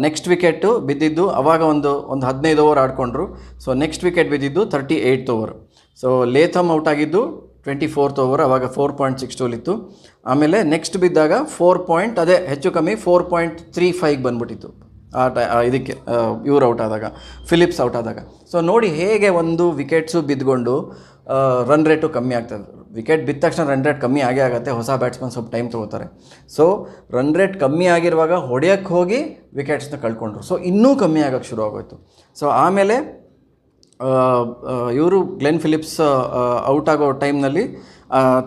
ನೆಕ್ಸ್ಟ್ ವಿಕೆಟು ಬಿದ್ದಿದ್ದು ಆವಾಗ ಒಂದು 15 ಓವರ್ ಆಡಿಕೊಂಡ್ರು. ಸೊ ನೆಕ್ಸ್ಟ್ ವಿಕೆಟ್ ಬಿದ್ದಿದ್ದು 38th over. So Latham out ಆಗಿದ್ದು 24th ಓವರ್, ಆವಾಗ 4.62 ಆಮೇಲೆ ನೆಕ್ಸ್ಟ್ ಬಿದ್ದಾಗ ಅದೇ ಹೆಚ್ಚು ಕಮ್ಮಿ 4.35 ಬಂದ್ಬಿಟ್ಟಿತ್ತು ಇದಕ್ಕೆ ಇವ್ರು ಔಟ್ ಆದಾಗ, ಫಿಲಿಪ್ಸ್ ಔಟ್ ಆದಾಗ. ಸೊ ನೋಡಿ ಹೇಗೆ ಒಂದು ವಿಕೆಟ್ಸು ಬಿದ್ದುಕೊಂಡು ರನ್ ರೇಟು ಕಮ್ಮಿ ಆಗ್ತದೆ. ವಿಕೆಟ್ ಬಿದ್ದ ತಕ್ಷಣ ರನ್ ರೇಟ್ ಕಮ್ಮಿ ಆಗೇ ಆಗುತ್ತೆ. ಹೊಸ ಬ್ಯಾಟ್ಸ್ಮನ್ ಸ್ವಲ್ಪ ಟೈಮ್ ತೊಗೋತಾರೆ. ಸೊ ರನ್ ರೇಟ್ ಕಮ್ಮಿ ಆಗಿರುವಾಗ ಹೊಡೆಯೋಕ್ಕೆ ಹೋಗಿ ವಿಕೆಟ್ಸ್ನ ಕಳ್ಕೊಂಡ್ರು. ಸೊ ಇನ್ನೂ ಕಮ್ಮಿ ಆಗೋಕ್ಕೆ ಶುರು ಆಗೋಯ್ತು. ಸೊ ಆಮೇಲೆ ಇವರು ಗ್ಲೆನ್ ಫಿಲಿಪ್ಸ್ ಔಟ್ ಆಗೋ ಟೈಮ್ನಲ್ಲಿ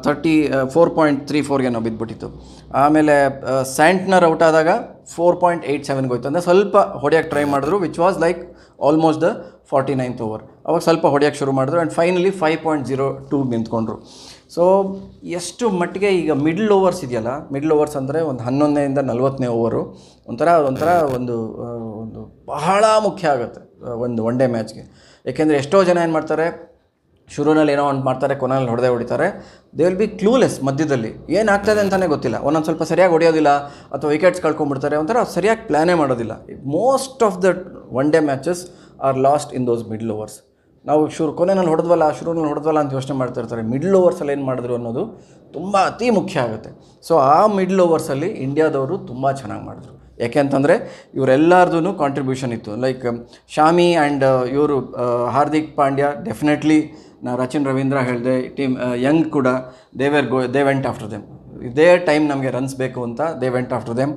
4.34ಗೆ ನಾವು ಬಿದ್ದುಬಿಟ್ಟಿತ್ತು. ಆಮೇಲೆ ಸ್ಯಾಂಟ್ನರ್ ಔಟ್ ಆದಾಗ 4.87ಗೆ ಹೋಯ್ತು. ಅಂದರೆ ಸ್ವಲ್ಪ ಹೊಡೆಯೋಕ್ಕೆ ಟ್ರೈ ಮಾಡಿದ್ರು, which was like almost the 49th over. ಅವಾಗ ಸ್ವಲ್ಪ ಹೊಡೆಯೋಕ್ಕೆ ಶುರು ಮಾಡಿದ್ರು ಆ್ಯಂಡ್ ಫೈನಲಿ 5.02 ನಿಂತ್ಕೊಂಡ್ರು. ಸೊ ಎಷ್ಟು ಮಟ್ಟಿಗೆ ಈಗ ಮಿಡ್ಲ್ ಓವರ್ಸ್ ಇದೆಯಲ್ಲ, ಮಿಡ್ಲ್ ಓವರ್ಸ್ ಅಂದರೆ ಒಂದು 11ನೇ 40ನೇ ಓವರು ಒಂಥರ ಒಂದು ಬಹಳ ಮುಖ್ಯ ಆಗುತ್ತೆ ಒಂದು ಒನ್ ಡೇ ಮ್ಯಾಚ್ಗೆ. ಏಕೆಂದರೆ ಎಷ್ಟೋ ಜನ ಏನು ಮಾಡ್ತಾರೆ, ಶುರುನಲ್ಲಿ ಏನೋ ಒಂದು ಮಾಡ್ತಾರೆ, ಕೊನೆಯಲ್ಲಿ ಹೊಡೆತಾರೆ. They will be clueless. ಮಧ್ಯದಲ್ಲಿ ಏನಾಗ್ತದೆ ಅಂತಲೇ ಗೊತ್ತಿಲ್ಲ, ಒಂದೊಂದು ಸ್ವಲ್ಪ ಸರಿಯಾಗಿ ಹೊಡೆಯೋದಿಲ್ಲ ಅಥವಾ ವಿಕೆಟ್ಸ್ ಕಳ್ಕೊಂಡ್ಬಿಡ್ತಾರೆ, ಒಂಥರ ಸರಿಯಾಗಿ ಪ್ಲ್ಯಾನೇ ಮಾಡೋದಿಲ್ಲ. Most of the one day matches are lost in those middle overs. ನಾವು ಕೊನೆಯಲ್ಲಿ ಹೊಡೆದ್ವಲ್ಲ ಅಂತ ಯೋಚನೆ ಮಾಡ್ತಾ ಇರ್ತಾರೆ. ಮಿಡ್ಲ್ ಓವರ್ಸಲ್ಲಿ ಏನು ಮಾಡಿದ್ರು ಅನ್ನೋದು ತುಂಬ ಅತಿ ಮುಖ್ಯ ಆಗುತ್ತೆ. ಸೊ ಆ ಮಿಡ್ಲ್ ಓವರ್ಸಲ್ಲಿ ಇಂಡಿಯಾದವರು ತುಂಬ ಚೆನ್ನಾಗಿ ಮಾಡಿದ್ರು. ಯಾಕೆ ಅಂತಂದರೆ ಇವರೆಲ್ಲರದೂ ಕಾಂಟ್ರಿಬ್ಯೂಷನ್ ಇತ್ತು. ಲೈಕ್ ಶಾಮಿ ಆ್ಯಂಡ್ ಇವರು ಹಾರ್ದಿಕ್ ಪಾಂಡ್ಯ ಡೆಫಿನೆಟ್ಲಿ, ರಚಿನ್ ರವೀಂದ್ರ ಹೇಳಿದೆ, ಟೀಮ್ ಯಂಗ್ ಕೂಡ ದೇ ವೆಂಟ್ ಆಫ್ಟರ್ ದೆಮ್. ಇದೇ ಟೈಮ್ ನಮಗೆ ರನ್ಸ್ ಬೇಕು ಅಂತ they went after them.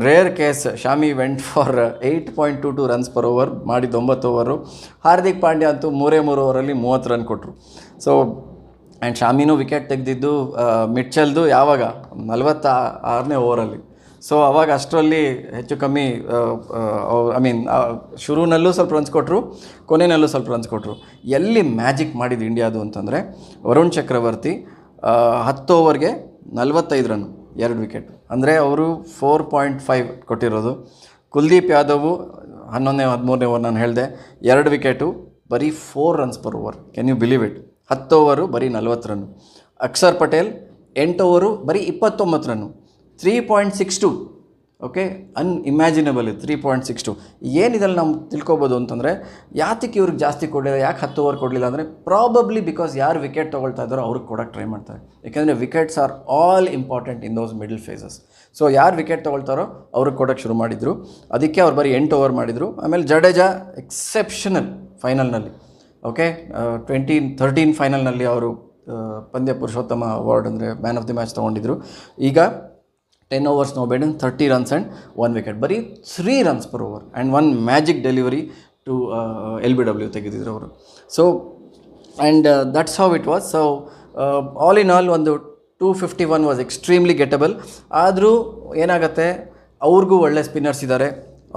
Rare case Shami went for 8.22 runs per over, ಮಾಡಿದ್ದು 9 ಓವರು. ಹಾರ್ದಿಕ್ ಪಾಂಡ್ಯ ಅಂತೂ 3 ಓವರಲ್ಲಿ 30 ರನ್ ಕೊಟ್ಟರು. ಸೊ ಆ್ಯಂಡ್ ಶಾಮಿನೂ ವಿಕೆಟ್ ತೆಗೆದಿದ್ದು ಮಿಚ್ಚಲ್ದು ಯಾವಾಗ 46ನೇ ಓವರಲ್ಲಿ. ಸೊ ಅವಾಗ ಅಷ್ಟರಲ್ಲಿ ಹೆಚ್ಚು ಕಮ್ಮಿ ಶುರುನಲ್ಲೂ ಸ್ವಲ್ಪ ರನ್ಸ್ ಕೊಟ್ಟರು, ಕೊನೆಯಲ್ಲೂ ಸ್ವಲ್ಪ ರನ್ಸ್ ಕೊಟ್ಟರು. ಎಲ್ಲಿ ಮ್ಯಾಜಿಕ್ ಮಾಡಿದ್ದು ಇಂಡಿಯಾದು ಅಂತಂದರೆ, ವರುಣ್ ಚಕ್ರವರ್ತಿ 10 ಓವರ್ಗೆ 45 ರನ್ನು, 2 ವಿಕೆಟ್. ಅಂದರೆ ಅವರು 4.5 ಕೊಟ್ಟಿರೋದು. ಕುಲ್ದೀಪ್ ಯಾದವ್ 11ನೇ 13ನೇ ಓವರ್ ನಾನು ಹೇಳಿದೆ, 2 ವಿಕೆಟು, ಬರೀ 4 runs per over. Can you believe it? 10 over ಬರೀ 40 ರನ್ನು. ಅಕ್ಷರ್ ಪಟೇಲ್ 8 ಓವರು ಬರೀ 29 ರನ್ನು, 3.62. ಓಕೆ, ಅನ್ಇಮ್ಯಾಜಿನಬಲ್ ಇದು 3.62. ಏನಿದಲ್ಲಿ ನಾವು ತಿಳ್ಕೊಬೋದು ಅಂತಂದರೆ, ಯಾತಕ್ಕೆ ಇವ್ರಿಗೆ ಜಾಸ್ತಿ ಕೊಡಲಿಲ್ಲ, ಯಾಕೆ 10 ಓವರ್ ಕೊಡಲಿಲ್ಲ ಅಂದರೆ, ಪ್ರಾಬಬ್ಲಿ ಬಿಕಾಸ್ ಯಾರು ವಿಕೆಟ್ ತೊಗೊಳ್ತಾ ಇದ್ದಾರೋ ಅವ್ರಿಗೆ ಕೊಡೋಕ್ಕೆ ಟ್ರೈ ಮಾಡ್ತಾರೆ. ಯಾಕೆಂದರೆ wickets are all important in those middle phases. So ಯಾರು ವಿಕೆಟ್ ತೊಗೊಳ್ತಾರೋ ಅವ್ರಿಗೆ ಕೊಡೋಕ್ಕೆ ಶುರು ಮಾಡಿದರು. ಅದಕ್ಕೆ ಅವ್ರು ಬರೀ 8 ಓವರ್ ಮಾಡಿದರು. ಆಮೇಲೆ ಜಡೇಜಾ ಎಕ್ಸೆಪ್ಷನಲ್ ಫೈನಲ್ನಲ್ಲಿ, ಓಕೆ, 2013 ಫೈನಲ್ನಲ್ಲಿ ಅವರು ಪಂದ್ಯ ಪುರುಷೋತ್ತಮ ಅವಾರ್ಡ್ ಅಂದರೆ ಮ್ಯಾನ್ ಆಫ್ ದಿ ಮ್ಯಾಚ್ ತೊಗೊಂಡಿದ್ರು. ಈಗ 10 overs no bad, 30 runs and 1 wicket. ಬರೀ 3 runs per over and 1 magic delivery to LBW ತೆಗೆದಿದ್ರು ಅವರು. So and that's how it was. So all in all ಒಂದು 251 was extremely ಗೆಟಬಲ್. ಆದರೂ ಏನಾಗುತ್ತೆ, ಅವ್ರಿಗೂ ಒಳ್ಳೆ spinners ಇದ್ದಾರೆ,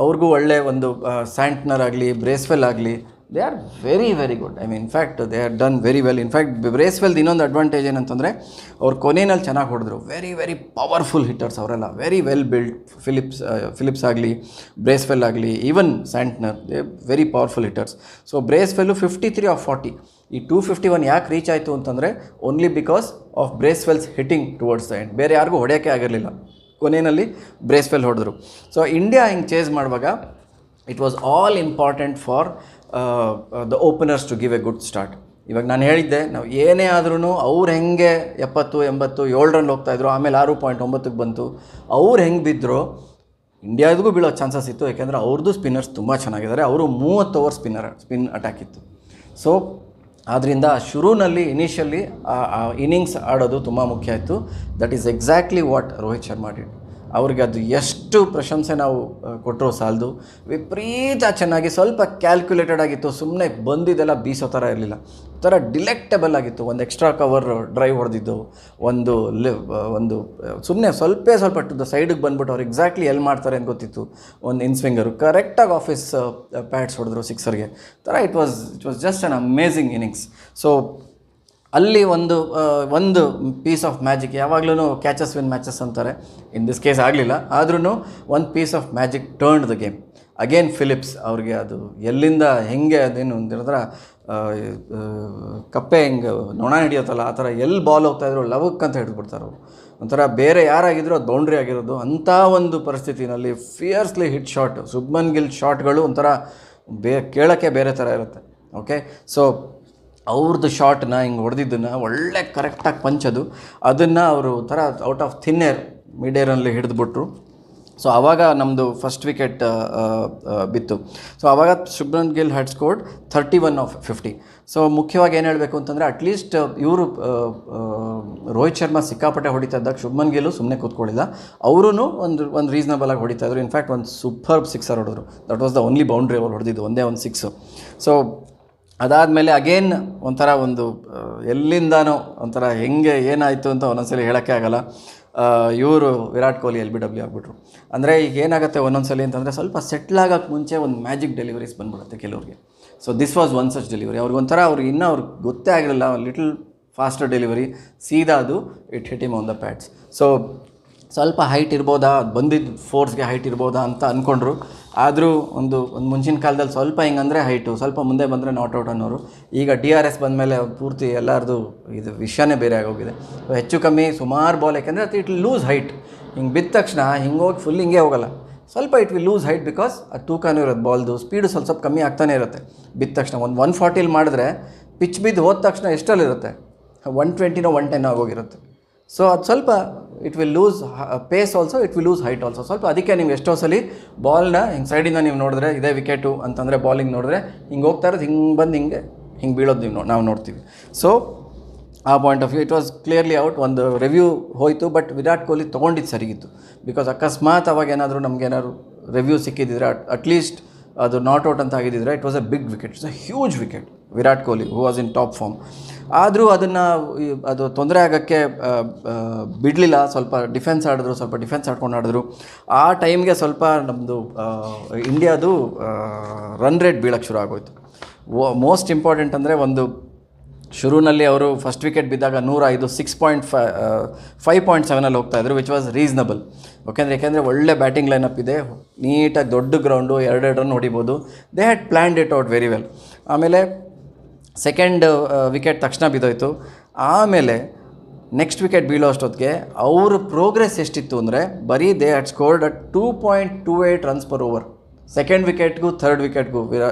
ಅವ್ರಿಗೂ ಒಳ್ಳೆ ಒಂದು ಸ್ಯಾಂಟ್ನರ್ ಆಗಲಿ, ಬ್ರೇಸ್ವೆಲ್ ಆಗಲಿ, they are very very good. In fact they are done very well. In fact ಬ್ರೇಸ್ವೆಲ್ದು ಇನ್ನೊಂದು ಅಡ್ವಾಂಟೇಜ್ ಏನಂತಂದರೆ, ಅವ್ರು ಕೊನೆಯಲ್ಲಿ ಚೆನ್ನಾಗಿ ಹೊಡೆದ್ರು. ವೆರಿ ವೆರಿ ಪವರ್ಫುಲ್ ಹಿಟ್ಟರ್ಸ್ ಅವರೆಲ್ಲ, ವೆರಿ ವೆಲ್ ಬಿಲ್ಡ್. ಫಿಲಿಪ್ಸ್ ಆಗಲಿ, ಬ್ರೇಸ್ವೆಲ್ ಆಗಲಿ, even Santner, they very powerful hitters. So Bracewell 53 of 40. ಈ 251 ಯಾಕೆ ರೀಚ್ ಆಯಿತು ಅಂತಂದರೆ, only because of Bracewell's hitting towards the end. ಬೇರೆ ಯಾರಿಗೂ ಹೊಡೆಯೋಕ್ಕೆ ಆಗಿರಲಿಲ್ಲ, ಕೊನೆಯಲ್ಲಿ ಬ್ರೇಸ್ವೆಲ್ ಹೊಡೆದ್ರು. ಸೊ ಇಂಡಿಯಾ ಹಿಂಗೆ ಚೇಸ್ ಮಾಡುವಾಗ it was all important for the openers to give a good start. ಇವಾಗ ನಾನು ಹೇಳಿದ್ದೆ, ನಾವು ಏನೇ ಆದ್ರೂ ಅವ್ರು ಹೆಂಗೆ 70, 80, 7 ರನ್ ಹೋಗ್ತಾಯಿದ್ರು, ಆಮೇಲೆ 6.9ಕ್ಕೆ ಬಂತು. ಅವ್ರು ಹೆಂಗೆ ಬಿದ್ದರು, ಇಂಡಿಯಾದಿಗೂ ಬೀಳೋ ಚಾನ್ಸಸ್ ಇತ್ತು. ಯಾಕೆಂದರೆ ಅವ್ರದ್ದು ಸ್ಪಿನ್ನರ್ಸ್ ತುಂಬ ಚೆನ್ನಾಗಿದ್ದಾರೆ. ಅವರು 30 ಓವರ್ ಸ್ಪಿನ್ ಅಟ್ಯಾಕ್ ಇತ್ತು. ಸೊ ಆದ್ದರಿಂದ ಶುರುನಲ್ಲಿ ಇನಿಷಿಯಲಿ ಇನ್ನಿಂಗ್ಸ್ ಆಡೋದು ತುಂಬ ಮುಖ್ಯ ಆಯಿತು. That is exactly what Rohit Sharma did. ಅವ್ರಿಗೆ ಅದು ಎಷ್ಟು ಪ್ರಶಂಸೆ ನಾವು ಕೊಟ್ಟರು ಸಾಲದು. ವಿಪರೀತ ಚೆನ್ನಾಗಿ, ಸ್ವಲ್ಪ ಕ್ಯಾಲ್ಕುಲೇಟೆಡ್ ಆಗಿತ್ತು. ಸುಮ್ಮನೆ ಬಂದಿದ್ದೆಲ್ಲ ಬೀಸೋ ಥರ ಇರಲಿಲ್ಲ, ಥರ ಡಿಲೆಕ್ಟಬಲ್ ಆಗಿತ್ತು. ಒಂದು ಎಕ್ಸ್ಟ್ರಾ ಕವರ್ ಡ್ರೈವ್ ಹೊಡೆದಿದ್ದು, ಒಂದು ಸುಮ್ಮನೆ ಸ್ವಲ್ಪ ಟು ದ ಸೈಡಿಗೆ ಬಂದ್ಬಿಟ್ಟು ಅವ್ರು ಎಕ್ಸಾಕ್ಟ್ಲಿ ಎಲ್ಲಿ ಮಾಡ್ತಾರೆ ಅಂತ ಗೊತ್ತಿತ್ತು. ಒಂದು ಇನ್ಸ್ವಿಂಗರು ಕರೆಕ್ಟಾಗಿ ಆಫೀಸ್ ಪ್ಯಾಡ್ಸ್ ಹೊಡೆದ್ರು ಸಿಕ್ಸರ್ಗೆ ಥರ. It was just an amazing innings. So ಅಲ್ಲಿ ಒಂದು ಪೀಸ್ ಆಫ್ ಮ್ಯಾಜಿಕ್, ಯಾವಾಗಲೂ ಕ್ಯಾಚಸ್ ವಿನ್ ಮ್ಯಾಚಸ್ ಅಂತಾರೆ, ಇನ್ ದಿಸ್ ಕೇಸ್ ಆಗಲಿಲ್ಲ. ಆದ್ರೂ ಒಂದು piece of magic turned the game. Again Phillips ಅವ್ರಿಗೆ ಅದು ಎಲ್ಲಿಂದ ಹೆಂಗೆ ಅದೇನು ಒಂದಿರ ಕಪ್ಪೆ ಹೆಂಗೆ ನೊಣ ಹಿಡಿಯೋತ್ತಲ್ಲ ಆ ಥರ ಎಲ್ಲಿ ಬಾಲ್ ಹೋಗ್ತಾಯಿದ್ರು ಲವಕ್ ಅಂತ ಹಿಡಿದ್ಬಿಡ್ತಾರೆ ಅವರು. ಒಂಥರ ಬೇರೆ ಯಾರಾಗಿದ್ರು ಅದು ಬೌಂಡ್ರಿ ಆಗಿರೋದು. ಅಂಥ ಒಂದು ಪರಿಸ್ಥಿತಿನಲ್ಲಿ fiercely hit shot, Shubman Gill ಶಾಟ್ಗಳು ಒಂಥರ ಕೇಳೋಕ್ಕೆ ಬೇರೆ ಥರ ಇರುತ್ತೆ. ಓಕೆ, ಸೊ ಅವ್ರದ್ದು ಶಾಟ್ನ ಹಿಂಗೆ ಹೊಡೆದಿದ್ದನ್ನು ಒಳ್ಳೆ ಕರೆಕ್ಟಾಗಿ ಪಂಚದು, ಅದನ್ನು ಅವರು ಥರ out of thin air mid ಏರಲ್ಲಿ ಹಿಡಿದ್ಬಿಟ್ರು. ಸೊ ಆವಾಗ ನಮ್ಮದು ಫಸ್ಟ್ ವಿಕೆಟ್ ಬಿತ್ತು. ಸೊ ಆವಾಗ Shubman Gill had scored 31 of 50. So ಮುಖ್ಯವಾಗಿ ಏನು ಹೇಳಬೇಕು ಅಂತಂದರೆ, ಅಟ್ಲೀಸ್ಟ್ ಇವರು ರೋಹಿತ್ ಶರ್ಮಾ ಸಿಕ್ಕಾಪಟ್ಟೆ ಹೊಡಿತಾ ಇದ್ದಾಗ ಶುಭ್ಮನ್ ಗಿಲ್ಲು ಸುಮ್ಮನೆ ಕೂತ್ಕೊಳ್ಳಿಲ್ಲ. ಅವರೂ ಒಂದು ರೀಸನಬಲಾಗಿ ಹೊಡಿತಾಯಿದ್ರು. ಇನ್ಫ್ಯಾಕ್ಟ್ ಒಂದು ಸೂಪರ್ ಸಿಕ್ಸರ್ ಹೊಡೆದ್ರು. That was the only boundary ಅವ್ರು ಹೊಡೆದಿದ್ದು, ಒಂದೇ ಒಂದು ಸಿಕ್ಸು. ಸೊ ಅದಾದಮೇಲೆ ಅಗೇನ್ ಒಂಥರ ಎಲ್ಲಿಂದನೋ ಒಂಥರ ಹೆಂಗೆ ಏನಾಯಿತು ಅಂತ ಒಂದೊಂದ್ಸಲಿ ಹೇಳೋಕ್ಕೆ ಆಗಲ್ಲ. ಇವರು ವಿರಾಟ್ ಕೊಹ್ಲಿ LBW ಆಗಿಬಿಟ್ರು. ಅಂದರೆ ಈಗ ಏನಾಗುತ್ತೆ ಒಂದೊಂದ್ಸಲಿ ಅಂತಂದರೆ ಸ್ವಲ್ಪ ಸೆಟ್ಲ್ ಆಗೋಕ್ಕೆ ಮುಂಚೆ ಒಂದು ಮ್ಯಾಜಿಕ್ ಡೆಲಿವರೀಸ್ ಬಂದ್ಬಿಡುತ್ತೆ ಕೆಲವ್ರಿಗೆ. So this was one such delivery. ಅವ್ರಿಗೊಂಥರ ಇನ್ನೂ ಅವ್ರಿಗೆ ಗೊತ್ತೇ ಆಗಿರಲಿಲ್ಲ, ಲಿಟಲ್ ಫಾಸ್ಟರ್ ಡೆಲಿವರಿ, ಸೀದಾ ಅದು it hit him on the pads. So ಸ್ವಲ್ಪ ಹೈಟ್ ಇರ್ಬೋದಾ, ಬಂದಿದ್ದು ಫೋರ್ಸ್ಗೆ ಹೈಟ್ ಇರ್ಬೋದಾ ಅಂತ ಅಂದ್ಕೊಂಡ್ರು. ಆದರೂ ಒಂದು ಮುಂಚಿನ ಕಾಲದಲ್ಲಿ ಸ್ವಲ್ಪ ಹಿಂಗಂದರೆ ಹೈಟು, ಸ್ವಲ್ಪ ಮುಂದೆ ಬಂದರೆ ನಾಟ್ ಔಟ್ ಅನ್ನೋರು. ಈಗ DRS ಬಂದಮೇಲೆ ಪೂರ್ತಿ ಎಲ್ಲರದು ಇದು ವಿಷಯನೇ ಬೇರೆ ಆಗೋಗಿದೆ. ಹೆಚ್ಚು ಕಮ್ಮಿ ಸುಮಾರು ಬಾಲ್, ಯಾಕೆಂದರೆ ಅದು ಇಟ್ ವಿಲ್ ಲೂಸ್ ಹೈಟ್. ಹಿಂಗೆ ಬಿದ್ದ ತಕ್ಷಣ ಹಿಂಗೆ ಹೋಗಿ ಫುಲ್ ಹಿಂಗೆ ಹೋಗಲ್ಲ, ಸ್ವಲ್ಪ it will lose height because ಅದು ತೂಕನೂ ಇರೋದು, ಬಾಲ್ದು ಸ್ಪೀಡು ಸ್ವಲ್ಪ ಕಮ್ಮಿ ಆಗ್ತಾನೆ ಇರುತ್ತೆ. ಬಿದ್ದ ತಕ್ಷಣ 140 ಮಾಡಿದ್ರೆ ಪಿಚ್ ಬಿದ್ದು ಹೋದ ತಕ್ಷಣ ಎಷ್ಟಲ್ಲಿರುತ್ತೆ, 120 110 ಆಗೋಗಿರುತ್ತೆ. ಸೊ ಅದು ಸ್ವಲ್ಪ it will lose pace also, it will lose height also ಸ್ವಲ್ಪ. ಅದಕ್ಕೆ ನೀವು ಎಷ್ಟೋ ಸಲ ಬಾಲ್ನ ಹಿಂಗೆ ಸೈಡಿಂದ ನೀವು ನೋಡಿದ್ರೆ ಇದೇ ವಿಕೆಟು ಅಂತಂದರೆ ಬಾಲಿಂಗ್ ನೋಡಿದ್ರೆ ಹಿಂಗೆ ಹೋಗ್ತಾ ಇರೋದು, ಹಿಂಗೆ ಬಂದು ಹಿಂಗೆ ಬೀಳೋದು ನಾವು ನೋಡ್ತೀವಿ. ಸೊ ಆ point of view it was clearly out. ಒಂದು ರಿವ್ಯೂ ಹೋಯಿತು, ಬಟ್ ವಿರಾಟ್ ಕೊಹ್ಲಿ ತೊಗೊಂಡಿದ್ದು ಸರಿಗಿತ್ತು. ಬಿಕಾಸ್ ಅಕಸ್ಮಾತ್ ಅವಾಗ ಏನಾದರೂ ನಮಗೇನಾದ್ರು ರಿವ್ಯೂ ಸಿಕ್ಕಿದ್ದಿದ್ರೆ ಅಟ್ಲೀಸ್ಟ್ ಅದು ನಾಟ್ ಔಟ್ ಅಂತ ಆಗಿದ್ದಿದ್ರೆ it was a big wicket, it's a huge wicket. Virat Kohli who was in top form. ಆದರೂ ಅದು ತೊಂದರೆ ಆಗೋಕ್ಕೆ ಬಿಡಲಿಲ್ಲ. ಸ್ವಲ್ಪ ಡಿಫೆನ್ಸ್ ಆಡಿದ್ರು, ಸ್ವಲ್ಪ ಡಿಫೆನ್ಸ್ ಆಡ್ಕೊಂಡು ಆಡಿದ್ರು. ಆ ಟೈಮ್ಗೆ ಸ್ವಲ್ಪ ನಮ್ಮದು ಇಂಡಿಯಾದು ರನ್ ರೇಟ್ ಬೀಳಕ್ಕೆ ಶುರು ಆಗೋಯ್ತು. ಮೋಸ್ಟ್ ಇಂಪಾರ್ಟೆಂಟ್ ಅಂದರೆ ಒಂದು ಶುರುನಲ್ಲಿ ಅವರು ಫಸ್ಟ್ ವಿಕೆಟ್ ಬಿದ್ದಾಗ 105 5.7 ಹೋಗ್ತಾಯಿದ್ರು, ವಿಚ್ ವಾಸ್ ರೀಸನಬಲ್. ಯಾಕೆಂದರೆ ಒಳ್ಳೆ ಬ್ಯಾಟಿಂಗ್ ಲೈನಪ್ ಇದೆ, ನೀಟಾಗಿ ದೊಡ್ಡ ಗ್ರೌಂಡು, 2 ರನ್ ಹೊಡಿಬೋದು. They had planned it out very well. ಆಮೇಲೆ ಸೆಕೆಂಡ್ ವಿಕೆಟ್ ತಕ್ಷಣ ಬಿದ್ದೋಯ್ತು. ಆಮೇಲೆ ನೆಕ್ಸ್ಟ್ ವಿಕೆಟ್ ಬೀಳೋ ಅಷ್ಟೊತ್ತಿಗೆ ಅವ್ರ ಪ್ರೋಗ್ರೆಸ್ ಎಷ್ಟಿತ್ತು ಅಂದರೆ ಬರೀ they had scored at 2.28 runs per over. Second ವಿಕೆಟ್ಗೂ ಥರ್ಡ್ ವಿಕೆಟ್ಗೂ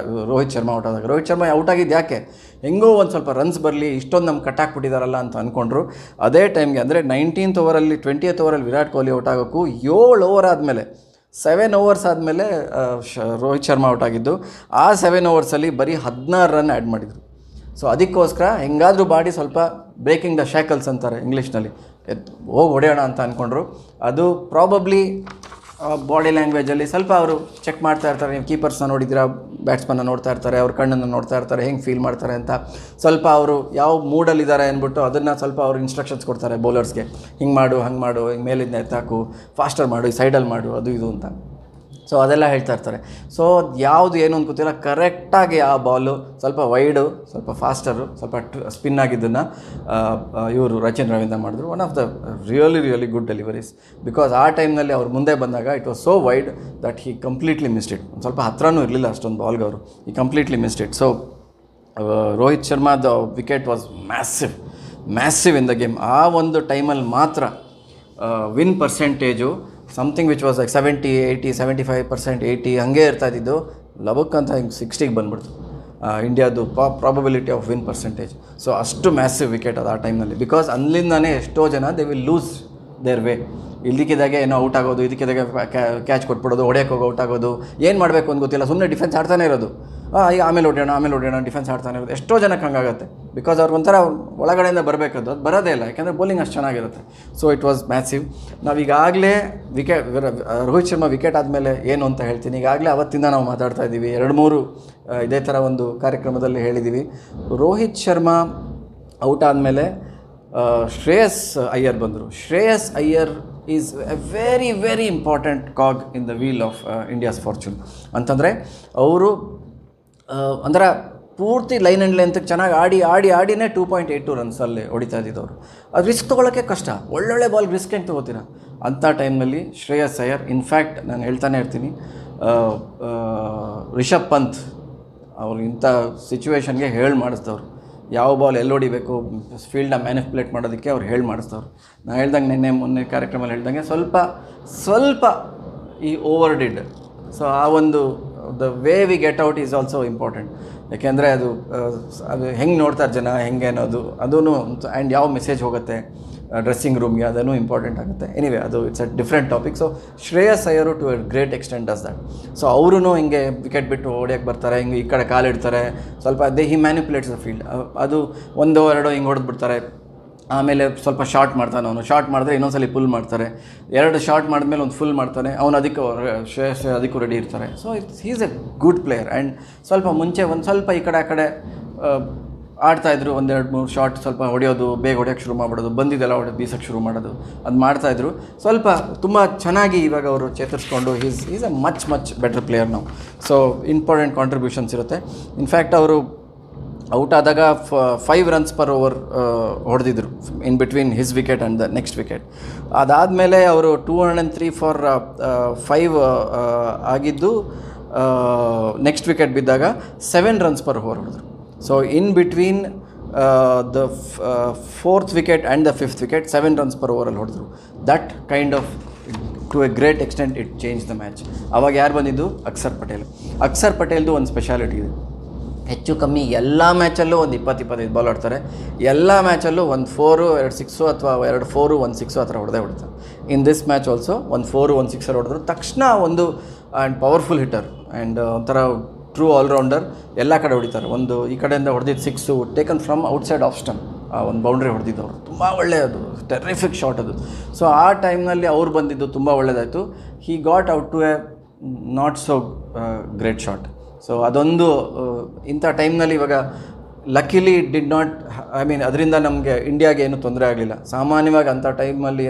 ರೋಹಿತ್ ಶರ್ಮಾ ಔಟ್ ಆದಾಗ. ರೋಹಿತ್ ಶರ್ಮಾ ಔಟ್ ಆಗಿದ್ದು ಯಾಕೆ, ಹೆಂಗೋ ಒಂದು ಸ್ವಲ್ಪ ರನ್ಸ್ ಬರಲಿ, ಇಷ್ಟೊಂದು ನಮ್ಗೆ ಕಟ್ಟಾಕ್ಬಿಟ್ಟಿದ್ದಾರಲ್ಲ ಅಂತ ಅಂದ್ಕೊಂಡ್ರು. ಅದೇ ಟೈಮ್ಗೆ ಅಂದರೆ 19th ಓವರಲ್ಲಿ 20th ಓವರಲ್ಲಿ ವಿರಾಟ್ ಕೊಹ್ಲಿ ಔಟ್ ಆಗೋಕ್ಕೂ 7 ಓವರ್ ಆದಮೇಲೆ 7 ಓವರ್ಸ್ ಆದಮೇಲೆ ರೋಹಿತ್ ಶರ್ಮಾ ಔಟ್ ಆಗಿದ್ದು. ಆ 7 ಓವರ್ಸಲ್ಲಿ ಬರೀ 16 ರನ್ ಆ್ಯಡ್ ಮಾಡಿದರು. ಸೊ ಅದಕ್ಕೋಸ್ಕರ ಹೆಂಗಾದರೂ ಬಾಡಿ ಸ್ವಲ್ಪ ಬ್ರೇಕಿಂಗ್ ದ ಶಾಕಲ್ಸ್ ಅಂತಾರೆ ಇಂಗ್ಲೀಷ್ನಲ್ಲಿ, ಹೋಗಿ ಹೊಡೆಯೋಣ ಅಂತ ಅಂದ್ಕೊಂಡ್ರು. ಅದು ಪ್ರಾಬಬ್ಲಿ ಬಾಡಿ ಲ್ಯಾಂಗ್ವೇಜಲ್ಲಿ ಸ್ವಲ್ಪ ಅವರು ಚೆಕ್ ಮಾಡ್ತಾ ಇರ್ತಾರೆ. ನೀವು ಕೀಪರ್ಸ್ನ ನೋಡಿದ್ದೀರಾ, ಬ್ಯಾಟ್ಸ್ಮನ್ನ ನೋಡ್ತಾ ಇರ್ತಾರೆ, ಅವ್ರ ಕಣ್ಣನ್ನು ನೋಡ್ತಾ ಇರ್ತಾರೆ, ಹೆಂಗೆ ಫೀಲ್ ಮಾಡ್ತಾರೆ ಅಂತ. ಸ್ವಲ್ಪ ಅವರು ಯಾವ ಮೂಡಲ್ಲಿದ್ದಾರೆ ಅಂದ್ಬಿಟ್ಟು ಅದನ್ನು ಸ್ವಲ್ಪ ಅವರು ಇನ್ಸ್ಟ್ರಕ್ಷನ್ಸ್ ಕೊಡ್ತಾರೆ ಬೌಲರ್ಸ್ಗೆ, ಹಿಂಗೆ ಮಾಡು, ಹಂಗೆ ಮಾಡು, ಹಿಂಗೆ ಮೇಲಿಂದ ಎತ್ತಾಕು, ಫಾಸ್ಟರ್ ಮಾಡು, ಈ ಸೈಡಲ್ಲಿ ಮಾಡು, ಅದು ಇದು ಅಂತ. ಸೊ ಅದೆಲ್ಲ ಹೇಳ್ತಾ ಇರ್ತಾರೆ. ಸೊ ಯಾವುದು ಏನು ಅಂತ ಗೊತ್ತಿಲ್ಲ, ಕರೆಕ್ಟಾಗಿ ಆ ಬಾಲು ಸ್ವಲ್ಪ ವೈಡು, ಸ್ವಲ್ಪ ಫಾಸ್ಟರು, ಸ್ವಲ್ಪ ಸ್ಪಿನ್ ಆಗಿದ್ದನ್ನು ಇವರು ರಚಿನ್ ರವೀಂದ್ರ ಮಾಡಿದ್ರು. One of the really good deliveries. Because ಆ ಟೈಮ್ನಲ್ಲಿ ಅವ್ರು ಮುಂದೆ ಬಂದಾಗ it was so wide that he completely missed it. ಸ್ವಲ್ಪ ಹತ್ರನೂ ಇರಲಿಲ್ಲ ಅಷ್ಟೊಂದು ಬಾಲ್ಗೆ ಅವರು, ಈ completely missed it. So Rohit ಶರ್ಮಾದ wicket was massive in the game. ಆ ಒಂದು ಟೈಮಲ್ಲಿ ಮಾತ್ರ win percentage something which was like 70, 80, 75%, 80 ಹಾಗೆ ಇರ್ತಾ ಇದ್ದಿದ್ದು, ಲಬಕ್ ಅಂತ ಹಿಂಗೆ 60ಗೆ ಬಂದ್ಬಿಡ್ತು ಇಂಡಿಯಾದು probability of win percentage. So ಅಷ್ಟು ಮ್ಯಾಸಿವ್ ವಿಕೆಟ್ ಅದು ಆ ಟೈಮ್ನಲ್ಲಿ. ಬಿಕಾಸ್ ಅಲ್ಲಿಂದನೇ ಎಷ್ಟೋ ಜನ they will lose their way. ಇದಕ್ಕಿದ್ದಾಗೆ ಏನೋ ಔಟ್ ಆಗೋದು, ಇದಕ್ಕಿದ್ದಾಗೆ ಕ್ಯಾಚ್ ಕೊಟ್ಬಿಡೋದು, ಹೊಡೆಯೋಕೆ ಹೋಗಿ ಔಟ್ ಆಗೋದು, ಏನು ಮಾಡಬೇಕು ಅಂತ ಗೊತ್ತಿಲ್ಲ, ಸುಮ್ಮನೆ ಡಿಫೆನ್ಸ್ ಆಡ್ತಾನೆ ಇರೋದು. ಈಗ ಆಮೇಲೆ ಹೊಡೆಯೋಣ ಡಿಫೆನ್ಸ್ ಆಡ್ತಾನೆ ಇರೋದು. ಎಷ್ಟೋ ಜನಕ್ಕೆ ಹಂಗಾಗುತ್ತೆ. ಬಿಕಾಸ್ ಅವ್ರಿಗೊಂಥರ ಒಳಗಡೆಯಿಂದ ಬರಬೇಕದು, ಅದು ಬರೋದೇ ಇಲ್ಲ, ಯಾಕೆಂದರೆ ಬೌಲಿಂಗ್ ಅಷ್ಟು ಚೆನ್ನಾಗಿರುತ್ತೆ. So it was massive. ನಾವೀಗಾಗಲೇ ರೋಹಿತ್ ಶರ್ಮಾ ವಿಕೆಟ್ ಆದಮೇಲೆ ಏನು ಅಂತ ಹೇಳ್ತೀನಿ. ಈಗಾಗಲೇ ಅವತ್ತಿಂದ ನಾವು ಮಾತಾಡ್ತಾ ಇದ್ದೀವಿ, 2-3 ಇದೇ ಥರ ಒಂದು ಕಾರ್ಯಕ್ರಮದಲ್ಲಿ ಹೇಳಿದ್ದೀವಿ. ರೋಹಿತ್ ಶರ್ಮಾ ಔಟ್ ಆದಮೇಲೆ ಶ್ರೇಯಸ್ ಅಯ್ಯರ್ ಬಂದರು. Shreyas Iyer is a very important cog in the wheel of India's fortune. ಅಂತಂದರೆ ಅವರು ಅಂದ್ರೆ ಪೂರ್ತಿ ಲೈನ್ ಆ್ಯಂಡ್ ಲೆಂತ್ಗೆ ಚೆನ್ನಾಗಿ ಆಡಿನೇ 2.82 ರನ್ಸಲ್ಲಿ ಹೊಡಿತಾ ಇದ್ದಿದ್ದವರು. ಅದು ರಿಸ್ಕ್ ತೊಗೊಳ್ಳೋಕ್ಕೆ ಕಷ್ಟ, ಒಳ್ಳೊಳ್ಳೆ ಬಾಲ್ ರಿಸ್ಕ್ ಹೆಂಗೆ ತೊಗೋತೀರಾ ಅಂಥ ಟೈಮ್ನಲ್ಲಿ ಶ್ರೇಯಸ್ ಅಯ್ಯರ್. ಇನ್ಫ್ಯಾಕ್ಟ್ ನಾನು ಹೇಳ್ತಾನೆ ಇರ್ತೀನಿ, ರಿಷಬ್ ಪಂತ್ ಅವರು ಇಂಥ ಸಿಚುವೇಶನ್ಗೆ ಮಾಡಿಸ್ತವ್ರು. ಯಾವ ಬಾಲ್ ಎಲ್ಲಿ ಹೊಡಿಬೇಕು, ಫೀಲ್ಡ್ನ ಮ್ಯಾನಿಪ್ಯುಲೇಟ್ ಮಾಡೋದಕ್ಕೆ ಅವ್ರು ಮಾಡಿಸ್ತವ್ರು. ನಾನು ಹೇಳ್ದಂಗೆ ಮೊನ್ನೆ ಕಾರ್ಯಕ್ರಮದಲ್ಲಿ ಹೇಳ್ದಂಗೆ ಸ್ವಲ್ಪ ಈ ಓವರ್ ಡಿಡ್. ಸೊ ಆ ಒಂದು the way we get out is also important. ಯಾಕೆಂದರೆ ಅದು ಹೆಂಗೆ ನೋಡ್ತಾರೆ ಜನ, ಹೆಂಗೆ ಅನ್ನೋದು ಅದೂ, ಆ್ಯಂಡ್ ಯಾವ ಮೆಸೇಜ್ ಹೋಗುತ್ತೆ ಡ್ರೆಸ್ಸಿಂಗ್ ರೂಮ್ಗೆ, ಅದನ್ನು ಇಂಪಾರ್ಟೆಂಟ್ ಆಗುತ್ತೆ. ಎನಿವೇ ಅದು it's a different topic. So Shreyas Iyer to a great extent does that. So ಅವರೂ ಹಿಂಗೆ ವಿಕೆಟ್ ಬಿಟ್ಟು ಹೊಡೆಯೋಕ್ಕೆ ಬರ್ತಾರೆ, ಹಿಂಗೆ ಈ ಕಡೆ ಕಾಲಿಡ್ತಾರೆ, ಸ್ವಲ್ಪ ಹಿ ಮ್ಯಾನಿಪ್ಯುಲೇಟ್ಸ್ ದ ಫೀಲ್ಡ್. ಅದು 1-2 ಹಿಂಗೆ ಹೊಡೆದ್ಬಿಡ್ತಾರೆ. ಆಮೇಲೆ ಸ್ವಲ್ಪ ಶಾರ್ಟ್ ಮಾಡ್ತಾನೆ ಅವನು, ಶಾರ್ಟ್ ಮಾಡಿದ್ರೆ ಇನ್ನೊಂದ್ಸಲಿ ಫುಲ್ ಮಾಡ್ತಾರೆ, 2 ಶಾರ್ಟ್ ಮಾಡಿದ್ಮೇಲೆ ಒಂದು ಫುಲ್ ಮಾಡ್ತಾನೆ ಅವನು, ಅದಕ್ಕೂ ರೆಡಿ ಇರ್ತಾರೆ. So he's a good player. And ಸ್ವಲ್ಪ ಮುಂಚೆ ಒಂದು ಸ್ವಲ್ಪ ಈ ಕಡೆ ಆ ಕಡೆ ಆಡ್ತಾಯಿದ್ರು. ಒಂದೆರಡು ಮೂರು ಶಾಟ್ ಸ್ವಲ್ಪ ಹೊಡೆಯೋದು, ಬೇಗ ಹೊಡೆಯೋಕ್ಕೆ ಶುರು ಮಾಡಿಬಿಡೋದು, ಬಂದಿದ್ದೆಲ್ಲ ಹೊಡೆದು ಬೀಸೋಕ್ಕೆ ಶುರು ಮಾಡೋದು, ಅದು ಮಾಡ್ತಾಯಿದ್ರು. ಸ್ವಲ್ಪ ತುಂಬ ಚೆನ್ನಾಗಿ ಇವಾಗ ಅವರು ಚೇತರಿಸ್ಕೊಂಡು is a much better player ನಾವು. ಸೊ ಇಂಪಾರ್ಟೆಂಟ್ ಕಾಂಟ್ರಿಬ್ಯೂಷನ್ಸ್ ಇರುತ್ತೆ. ಇನ್ಫ್ಯಾಕ್ಟ್ ಅವರು ಔಟ್ ಆದಾಗ 5 runs per over ಹೊಡೆದಿದ್ರು in between his wicket and the next wicket. ಅದಾದಮೇಲೆ ಅವರು 203 for 5 ಆಗಿದ್ದು ನೆಕ್ಸ್ಟ್ ವಿಕೆಟ್ ಬಿದ್ದಾಗ 7 runs per over ಹೊಡೆದ್ರು. So in between the 4th wicket and the 5th wicket 7 runs per over ಅಲ್ಲಿ ಹೊಡೆದ್ರು. That kind of to a great extent it change the match. ಆವಾಗ ಯಾರು ಬಂದಿದ್ದು? ಅಕ್ಷರ್ ಪಟೇಲ್ದು ಒಂದು ಸ್ಪೆಷಾಲಿಟಿ ಇದೆ. ಹೆಚ್ಚು ಕಮ್ಮಿ ಎಲ್ಲ ಮ್ಯಾಚಲ್ಲೂ ಒಂದು 20-25 ಬಾಲ್ ಆಡ್ತಾರೆ. ಎಲ್ಲ ಮ್ಯಾಚಲ್ಲೂ ಒಂದು 4, 2 6 ಅಥವಾ 2 4, 1 6 ಆ ಥರ ಹೊಡೆತಾರೆ. ಇನ್ ದಿಸ್ ಮ್ಯಾಚ್ ಆಲ್ಸೋ ಒಂದು 4, 1 6 ಹೊಡೆದ್ರು. ತಕ್ಷಣ ಒಂದು ಆ್ಯಂಡ್ ಪವರ್ಫುಲ್ ಹಿಟ್ಟರ್ ಆ್ಯಂಡ್ ಒಂಥರ ಟ್ರೂ ಆಲ್ರೌಂಡರ್, ಎಲ್ಲ ಕಡೆ ಹೊಡಿತಾರೆ. ಒಂದು ಈ ಕಡೆಯಿಂದ ಹೊಡೆದಿದ್ದು 6 taken from outside of stump, ಒಂದು ಬೌಂಡ್ರಿ ಹೊಡೆದಿದ್ದವರು ತುಂಬ ಒಳ್ಳೆಯದು, ಟೆರ್ರಿಫಿಕ್ ಶಾಟ್ ಅದು. ಸೊ ಆ ಟೈಮ್ನಲ್ಲಿ ಅವ್ರು ಬಂದಿದ್ದು ತುಂಬ ಒಳ್ಳೆಯದಾಯಿತು. He got out to a not so great shot. So ಅದೊಂದು ಇಂಥ ಟೈಮ್ನಲ್ಲಿ ಇವಾಗ luckily did not, I mean ಅದರಿಂದ ನಮಗೆ ಇಂಡಿಯಾಗೆ ಏನೂ ತೊಂದರೆ ಆಗಲಿಲ್ಲ. ಸಾಮಾನ್ಯವಾಗಿ ಅಂಥ ಟೈಮಲ್ಲಿ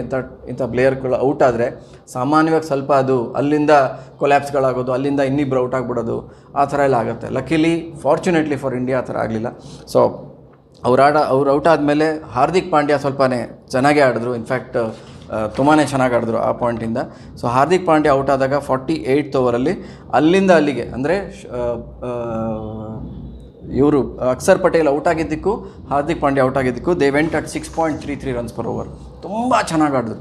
ಇಂಥ ಪ್ಲೇಯರ್ಗಳು ಔಟ್ ಆದರೆ ಸಾಮಾನ್ಯವಾಗಿ ಸ್ವಲ್ಪ ಅದು ಅಲ್ಲಿಂದ ಕೊಲ್ಯಾಪ್ಸ್ಗಳಾಗೋದು, ಅಲ್ಲಿಂದ ಇನ್ನಿಬ್ಬರು ಔಟ್ ಆಗಿಬಿಡೋದು, ಆ ಥರ ಎಲ್ಲ ಆಗುತ್ತೆ. ಲಕ್ಕಿಲಿ ಫಾರ್ಚುನೇಟ್ಲಿ ಫಾರ್ ಇಂಡಿಯಾ ಆ ಥರ ಆಗಲಿಲ್ಲ. ಸೊ ಅವ್ರು ಔಟ್ ಆದಮೇಲೆ ಹಾರ್ದಿಕ್ ಪಾಂಡ್ಯ ಸ್ವಲ್ಪನೇ ಚೆನ್ನಾಗೇ ಆಡಿದ್ರು. ಇನ್ಫ್ಯಾಕ್ಟ್ ತುಂಬಾ ಚೆನ್ನಾಗಿ ಆಡಿದ್ರು ಆ ಪಾಯಿಂಟಿಂದ. ಸೊ ಹಾರ್ದಿಕ್ ಪಾಂಡ್ಯ ಔಟ್ ಆದಾಗ 48th ಓವರಲ್ಲಿ ಅಲ್ಲಿಂದ ಅಲ್ಲಿಗೆ, ಅಂದರೆ ಇವರು ಅಕ್ಷರ್ ಪಟೇಲ್ ಔಟ್ ಆಗಿದ್ದಕ್ಕೂ ಹಾರ್ದಿಕ್ ಪಾಂಡ್ಯ ಔಟ್ ಆಗಿದ್ದಕ್ಕೂ they went at 6.33 runs per over. ತುಂಬ ಚೆನ್ನಾಗಿ ಆಡಿದ್ರು.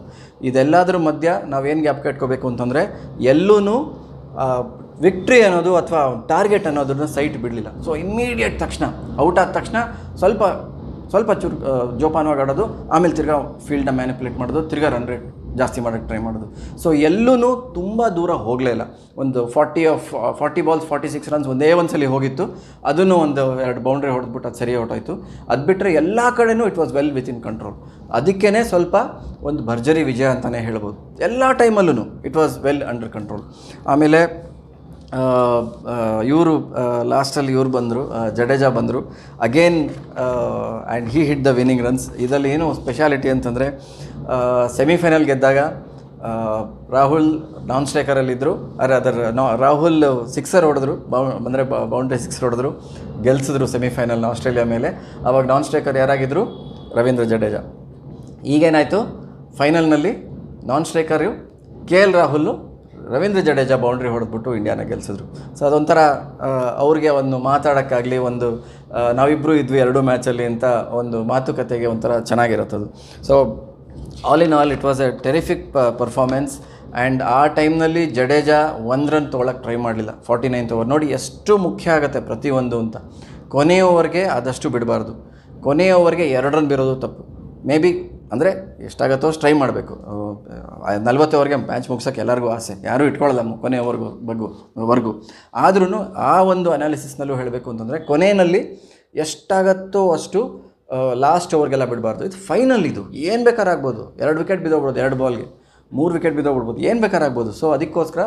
ಇದೆಲ್ಲದರ ಮಧ್ಯ ನಾವೇನು ಗ್ಯಾಪ್ ಕಟ್ಕೋಬೇಕು ಅಂತಂದರೆ, ಎಲ್ಲೂ ವಿಕ್ಟ್ರಿ ಅನ್ನೋದು ಅಥವಾ ಟಾರ್ಗೆಟ್ ಅನ್ನೋದನ್ನ ಸೈಟ್ ಬಿಡಲಿಲ್ಲ. ಸೊ ಇಮ್ಮಿಡಿಯೇಟ್ ತಕ್ಷಣ ಔಟ್ ಆದ ತಕ್ಷಣ ಸ್ವಲ್ಪ ಚೂರು ಜೋಪಾನವಾಗಿ ಆಡೋದು, ಆಮೇಲೆ ತಿರ್ಗಾ ಫೀಲ್ಡ್ನ ಮ್ಯಾನಿಪುಲೇಟ್ ಮಾಡೋದು, ತಿರ್ಗಾ ರನ್ ರೇಟ್ ಜಾಸ್ತಿ ಮಾಡೋಕ್ಕೆ ಟ್ರೈ ಮಾಡೋದು. ಸೊ ಎಲ್ಲೂ ತುಂಬ ದೂರ ಹೋಗಲೇ ಇಲ್ಲ. ಒಂದು 40 balls 46 runs ಒಂದೇ ಒಂದು ಸಲ ಹೋಗಿತ್ತು. ಅದನ್ನು ಒಂದು 2 ಬೌಂಡ್ರಿ ಹೊಡೆದ್ಬಿಟ್ಟು ಅದು ಸರಿ ಔಟ್ ಆಯಿತು. ಅದು ಬಿಟ್ಟರೆ ಎಲ್ಲ ಕಡೆಯೂ it was well with in control. ಅದಕ್ಕೇ ಸ್ವಲ್ಪ ಒಂದು ಭರ್ಜರಿ ವಿಜಯ ಅಂತಲೇ ಹೇಳ್ಬೋದು. ಎಲ್ಲ ಟೈಮಲ್ಲೂ it was well under control. ಆಮೇಲೆ ಇವರು ಲಾಸ್ಟಲ್ಲಿ ಇವ್ರು ಬಂದರು, ಜಡೇಜಾ ಬಂದರು again and he hit the winning runs. ಇದರಲ್ಲಿ ಏನು ಸ್ಪೆಷಾಲಿಟಿ ಅಂತಂದರೆ, ಸೆಮಿಫೈನಲ್ ಗೆದ್ದಾಗ ರಾಹುಲ್ ನಾನ್ ಸ್ಟ್ರೈಕರಲ್ಲಿದ್ದರು. ರಾಹುಲ್ ಸಿಕ್ಸರ್ ಹೊಡೆದ್ರು, ಅಂದರೆ ಬೌಂಡ್ರಿ 6 ಹೊಡೆದ್ರು, ಗೆಲ್ಸಿದ್ರು ಸೆಮಿಫೈನಲ್ನ ಆಸ್ಟ್ರೇಲಿಯಾ ಮೇಲೆ. ಆವಾಗ ನಾನ್ ಸ್ಟ್ರೈಕರ್ ಯಾರಾಗಿದ್ದರು? ರವೀಂದ್ರ ಜಡೇಜಾ. ಈಗೇನಾಯಿತು, ಫೈನಲ್ನಲ್ಲಿ ನಾನ್ ಸ್ಟ್ರೈಕರು KL ರಾಹುಲ್, ರವೀಂದ್ರ ಜಡೇಜಾ ಬೌಂಡ್ರಿ ಹೊಡೆದ್ಬಿಟ್ಟು ಇಂಡಿಯಾನ ಗೆಲ್ಸಿದ್ರು. ಸೊ ಅದೊಂಥರ ಅವ್ರಿಗೆ ಒಂದು ಮಾತಾಡೋಕ್ಕಾಗಲಿ, ಒಂದು ನಾವಿಬ್ಬರು ಇದ್ವಿ 2 ಮ್ಯಾಚಲ್ಲಿ ಅಂತ ಒಂದು ಮಾತುಕತೆಗೆ ಒಂಥರ ಚೆನ್ನಾಗಿರುತ್ತದು. So all in all it was a terrific performance. And ಆ ಟೈಮ್ನಲ್ಲಿ ಜಡೇಜಾ 1 run ತೊಗೊಳಕ್ಕೆ ಟ್ರೈ ಮಾಡಲಿಲ್ಲ 49th ಓವರ್. ನೋಡಿ ಎಷ್ಟು ಮುಖ್ಯ ಆಗುತ್ತೆ ಪ್ರತಿಯೊಂದು ಅಂತ. ಕೊನೆಯ ಓವರ್ಗೆ ಆದಷ್ಟು ಬಿಡಬಾರ್ದು. ಕೊನೆಯ ಓವರ್ಗೆ 2 run ಬಿರೋದು ತಪ್ಪು. ಮೇ ಬಿ ಅಂದರೆ ಎಷ್ಟಾಗತ್ತೋ ಅಷ್ಟು ಟ್ರೈ ಮಾಡಬೇಕು. 40 ಓವರ್ಗೆ ಮ್ಯಾಚ್ ಮುಗ್ಸೋಕ್ಕೆ ಎಲ್ಲರಿಗೂ ಆಸೆ, ಯಾರೂ ಇಟ್ಕೊಳ್ಳಲ್ಲ ಕೊನೆ ಓವರ್ವರೆಗೂ. ಆದ್ರೂ ಆ ಒಂದು ಅನಾಲಿಸಿಸ್ನಲ್ಲೂ ಹೇಳಬೇಕು ಅಂತಂದರೆ, ಕೊನೆಯಲ್ಲಿ ಎಷ್ಟಾಗತ್ತೋ ಅಷ್ಟು ಲಾಸ್ಟ್ ಓವರ್ಗೆಲ್ಲ ಬಿಡಬಾರ್ದು. ಇದು ಫೈನಲ್, ಇದು ಏನು ಬೇಕಾರಾಗ್ಬೋದು. 2 ವಿಕೆಟ್ ಬಿದ್ದೋಗ್ಬಿಡ್ಬೋದು, 2 ಬಾಲ್ಗೆ 3 ವಿಕೆಟ್ ಬಿದ್ದೋಗ್ಬಿಡ್ಬೋದು, ಏನು ಬೇಕಾರಾಗ್ಬೋದು. ಸೊ ಅದಕ್ಕೋಸ್ಕರ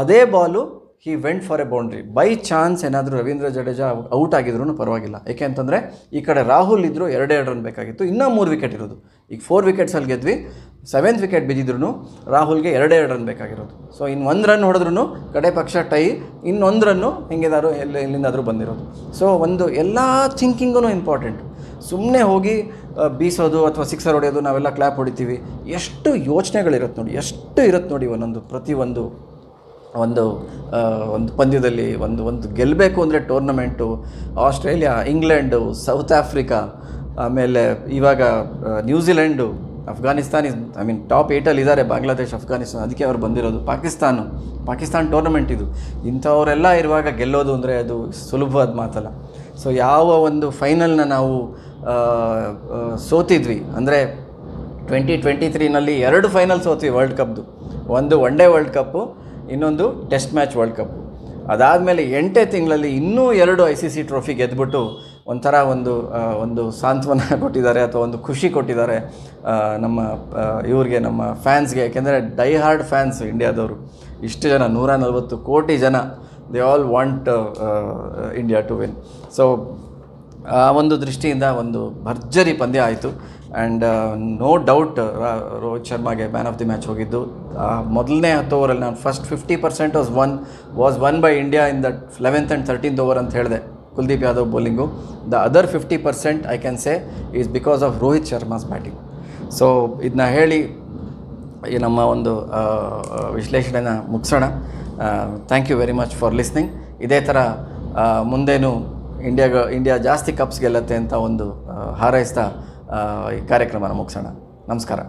ಅದೇ ball he went for a boundary. By chance ಏನಾದರೂ ರವೀಂದ್ರ ಜಡೇಜಾ ಔಟ್ ಆಗಿದ್ರೂ ಪರವಾಗಿಲ್ಲ. ಏಕೆ ಅಂತಂದರೆ ಈ ಕಡೆ ರಾಹುಲ್ ಇದ್ದರು, 2 ರನ್ ಬೇಕಾಗಿತ್ತು, ಇನ್ನೂ 3 ವಿಕೆಟ್ ಇರೋದು. ಈಗ 4 ವಿಕೆಟ್ಸಲ್ಲಿ ಗೆದ್ವಿ, 7th ವಿಕೆಟ್ ಬಿದ್ದಿದ್ರು ರಾಹುಲ್ಗೆ 2 ರನ್ ಬೇಕಾಗಿರೋದು. ಸೊ ಇನ್ನು 1 run ಹೊಡೆದ್ರೂ ಕಡೆ ಪಕ್ಷ ಟೈ, ಇನ್ನೊಂದು ರನ್ನು ಹಿಂಗೇದಾದ್ರು ಎಲ್ಲಿಂದಾದರೂ ಬಂದಿರೋದು. ಸೊ ಒಂದು ಎಲ್ಲ ಥಿಂಕಿಂಗೂ ಇಂಪಾರ್ಟೆಂಟ್. ಸುಮ್ಮನೆ ಹೋಗಿ ಬೀಸೋದು ಅಥವಾ ಸಿಕ್ಸರ್ ಹೊಡೆಯೋದು, ನಾವೆಲ್ಲ ಕ್ಲಾಪ್ ಹೊಡಿತೀವಿ. ಎಷ್ಟು ಯೋಚನೆಗಳಿರುತ್ತೆ ನೋಡಿ, ಎಷ್ಟು ಇರುತ್ತೆ ನೋಡಿ ಪ್ರತಿಯೊಂದು ಒಂದು ಪಂದ್ಯದಲ್ಲಿ. ಒಂದು ಗೆಲ್ಲಬೇಕು ಅಂದರೆ tournament, Australia, England, south Africa, ಆಮೇಲೆ ಇವಾಗ ನ್ಯೂಜಿಲೆಂಡು, ಅಫ್ಘಾನಿಸ್ತಾನ್ ಟಾಪ್ 8 ಇದ್ದಾರೆ. ಬಾಂಗ್ಲಾದೇಶ್, ಅಫ್ಘಾನಿಸ್ತಾನ್, ಅದಕ್ಕೆ ಅವ್ರು ಬಂದಿರೋದು. ಪಾಕಿಸ್ತಾನ್ ಟೂರ್ನಮೆಂಟ್ ಇದು. ಇಂಥವರೆಲ್ಲ ಇರುವಾಗ ಗೆಲ್ಲೋದು ಅಂದರೆ ಅದು ಸುಲಭವಾದ ಮಾತಲ್ಲ. ಸೊ ಯಾವ ಒಂದು ಫೈನಲ್ನ ನಾವು ಸೋತಿದ್ವಿ ಅಂದರೆ 2023ನಲ್ಲಿ 2 ಫೈನಲ್ ಸೋತ್ವಿ ವರ್ಲ್ಡ್ ಕಪ್ದು. ಒಂದು ಒನ್ ಡೇ ವರ್ಲ್ಡ್ ಕಪ್ಪು, ಇನ್ನೊಂದು ಟೆಸ್ಟ್ ಮ್ಯಾಚ್ ವರ್ಲ್ಡ್ ಕಪ್ಪು. ಅದಾದಮೇಲೆ 8 ತಿಂಗಳಲ್ಲಿ ಇನ್ನೂ 2 ICC ಟ್ರೋಫಿ ಗೆದ್ದುಬಿಟ್ಟು ಒಂಥರ ಒಂದು ಸಾಂತ್ವನ ಕೊಟ್ಟಿದ್ದಾರೆ, ಅಥವಾ ಒಂದು ಖುಷಿ ಕೊಟ್ಟಿದ್ದಾರೆ ನಮ್ಮ ಇವ್ರಿಗೆ, ನಮ್ಮ ಫ್ಯಾನ್ಸ್ಗೆ. ಯಾಕೆಂದರೆ ಡೈ ಹಾರ್ಡ್ ಫ್ಯಾನ್ಸ್ ಇಂಡಿಯಾದವರು ಇಷ್ಟು ಜನ, 140 ಕೋಟಿ ಜನ, they all want India to win. So ಆ ಒಂದು ದೃಷ್ಟಿಯಿಂದ ಒಂದು ಭರ್ಜರಿ ಪಂದ್ಯ ಆಯಿತು. ಆ್ಯಂಡ್ ನೋ ಡೌಟ್ ರೋಹಿತ್ ಶರ್ಮಾಗೆ ಮ್ಯಾನ್ ಆಫ್ ದಿ ಮ್ಯಾಚ್ ಹೋಗಿದ್ದು. ಮೊದಲನೇ 10 ಓವರಲ್ಲಿ ನಾನು first 50% was won by India in that 11th and 13th over ಅಂತ ಹೇಳಿದೆ, Kuldeep Yadav bowling. The other 50% I can say is because of Rohit Sharma's batting. So ಇದನ್ನ ಹೇಳಿ ಈ ನಮ್ಮ ಒಂದು ವಿಶ್ಲೇಷಣೆನ ಮುಗಿಸೋಣ. Thank you very much for listening. ಇದೇ ಥರ ಮುಂದೇನು ಇಂಡಿಯಾ ಜಾಸ್ತಿ ಕಪ್ಸ್ ಗೆಲ್ಲತ್ತೆ ಅಂತ ಒಂದು ಹಾರೈಸ್ತಾ ಈ ಕಾರ್ಯಕ್ರಮನ ಮುಗಿಸೋಣ. ನಮಸ್ಕಾರ.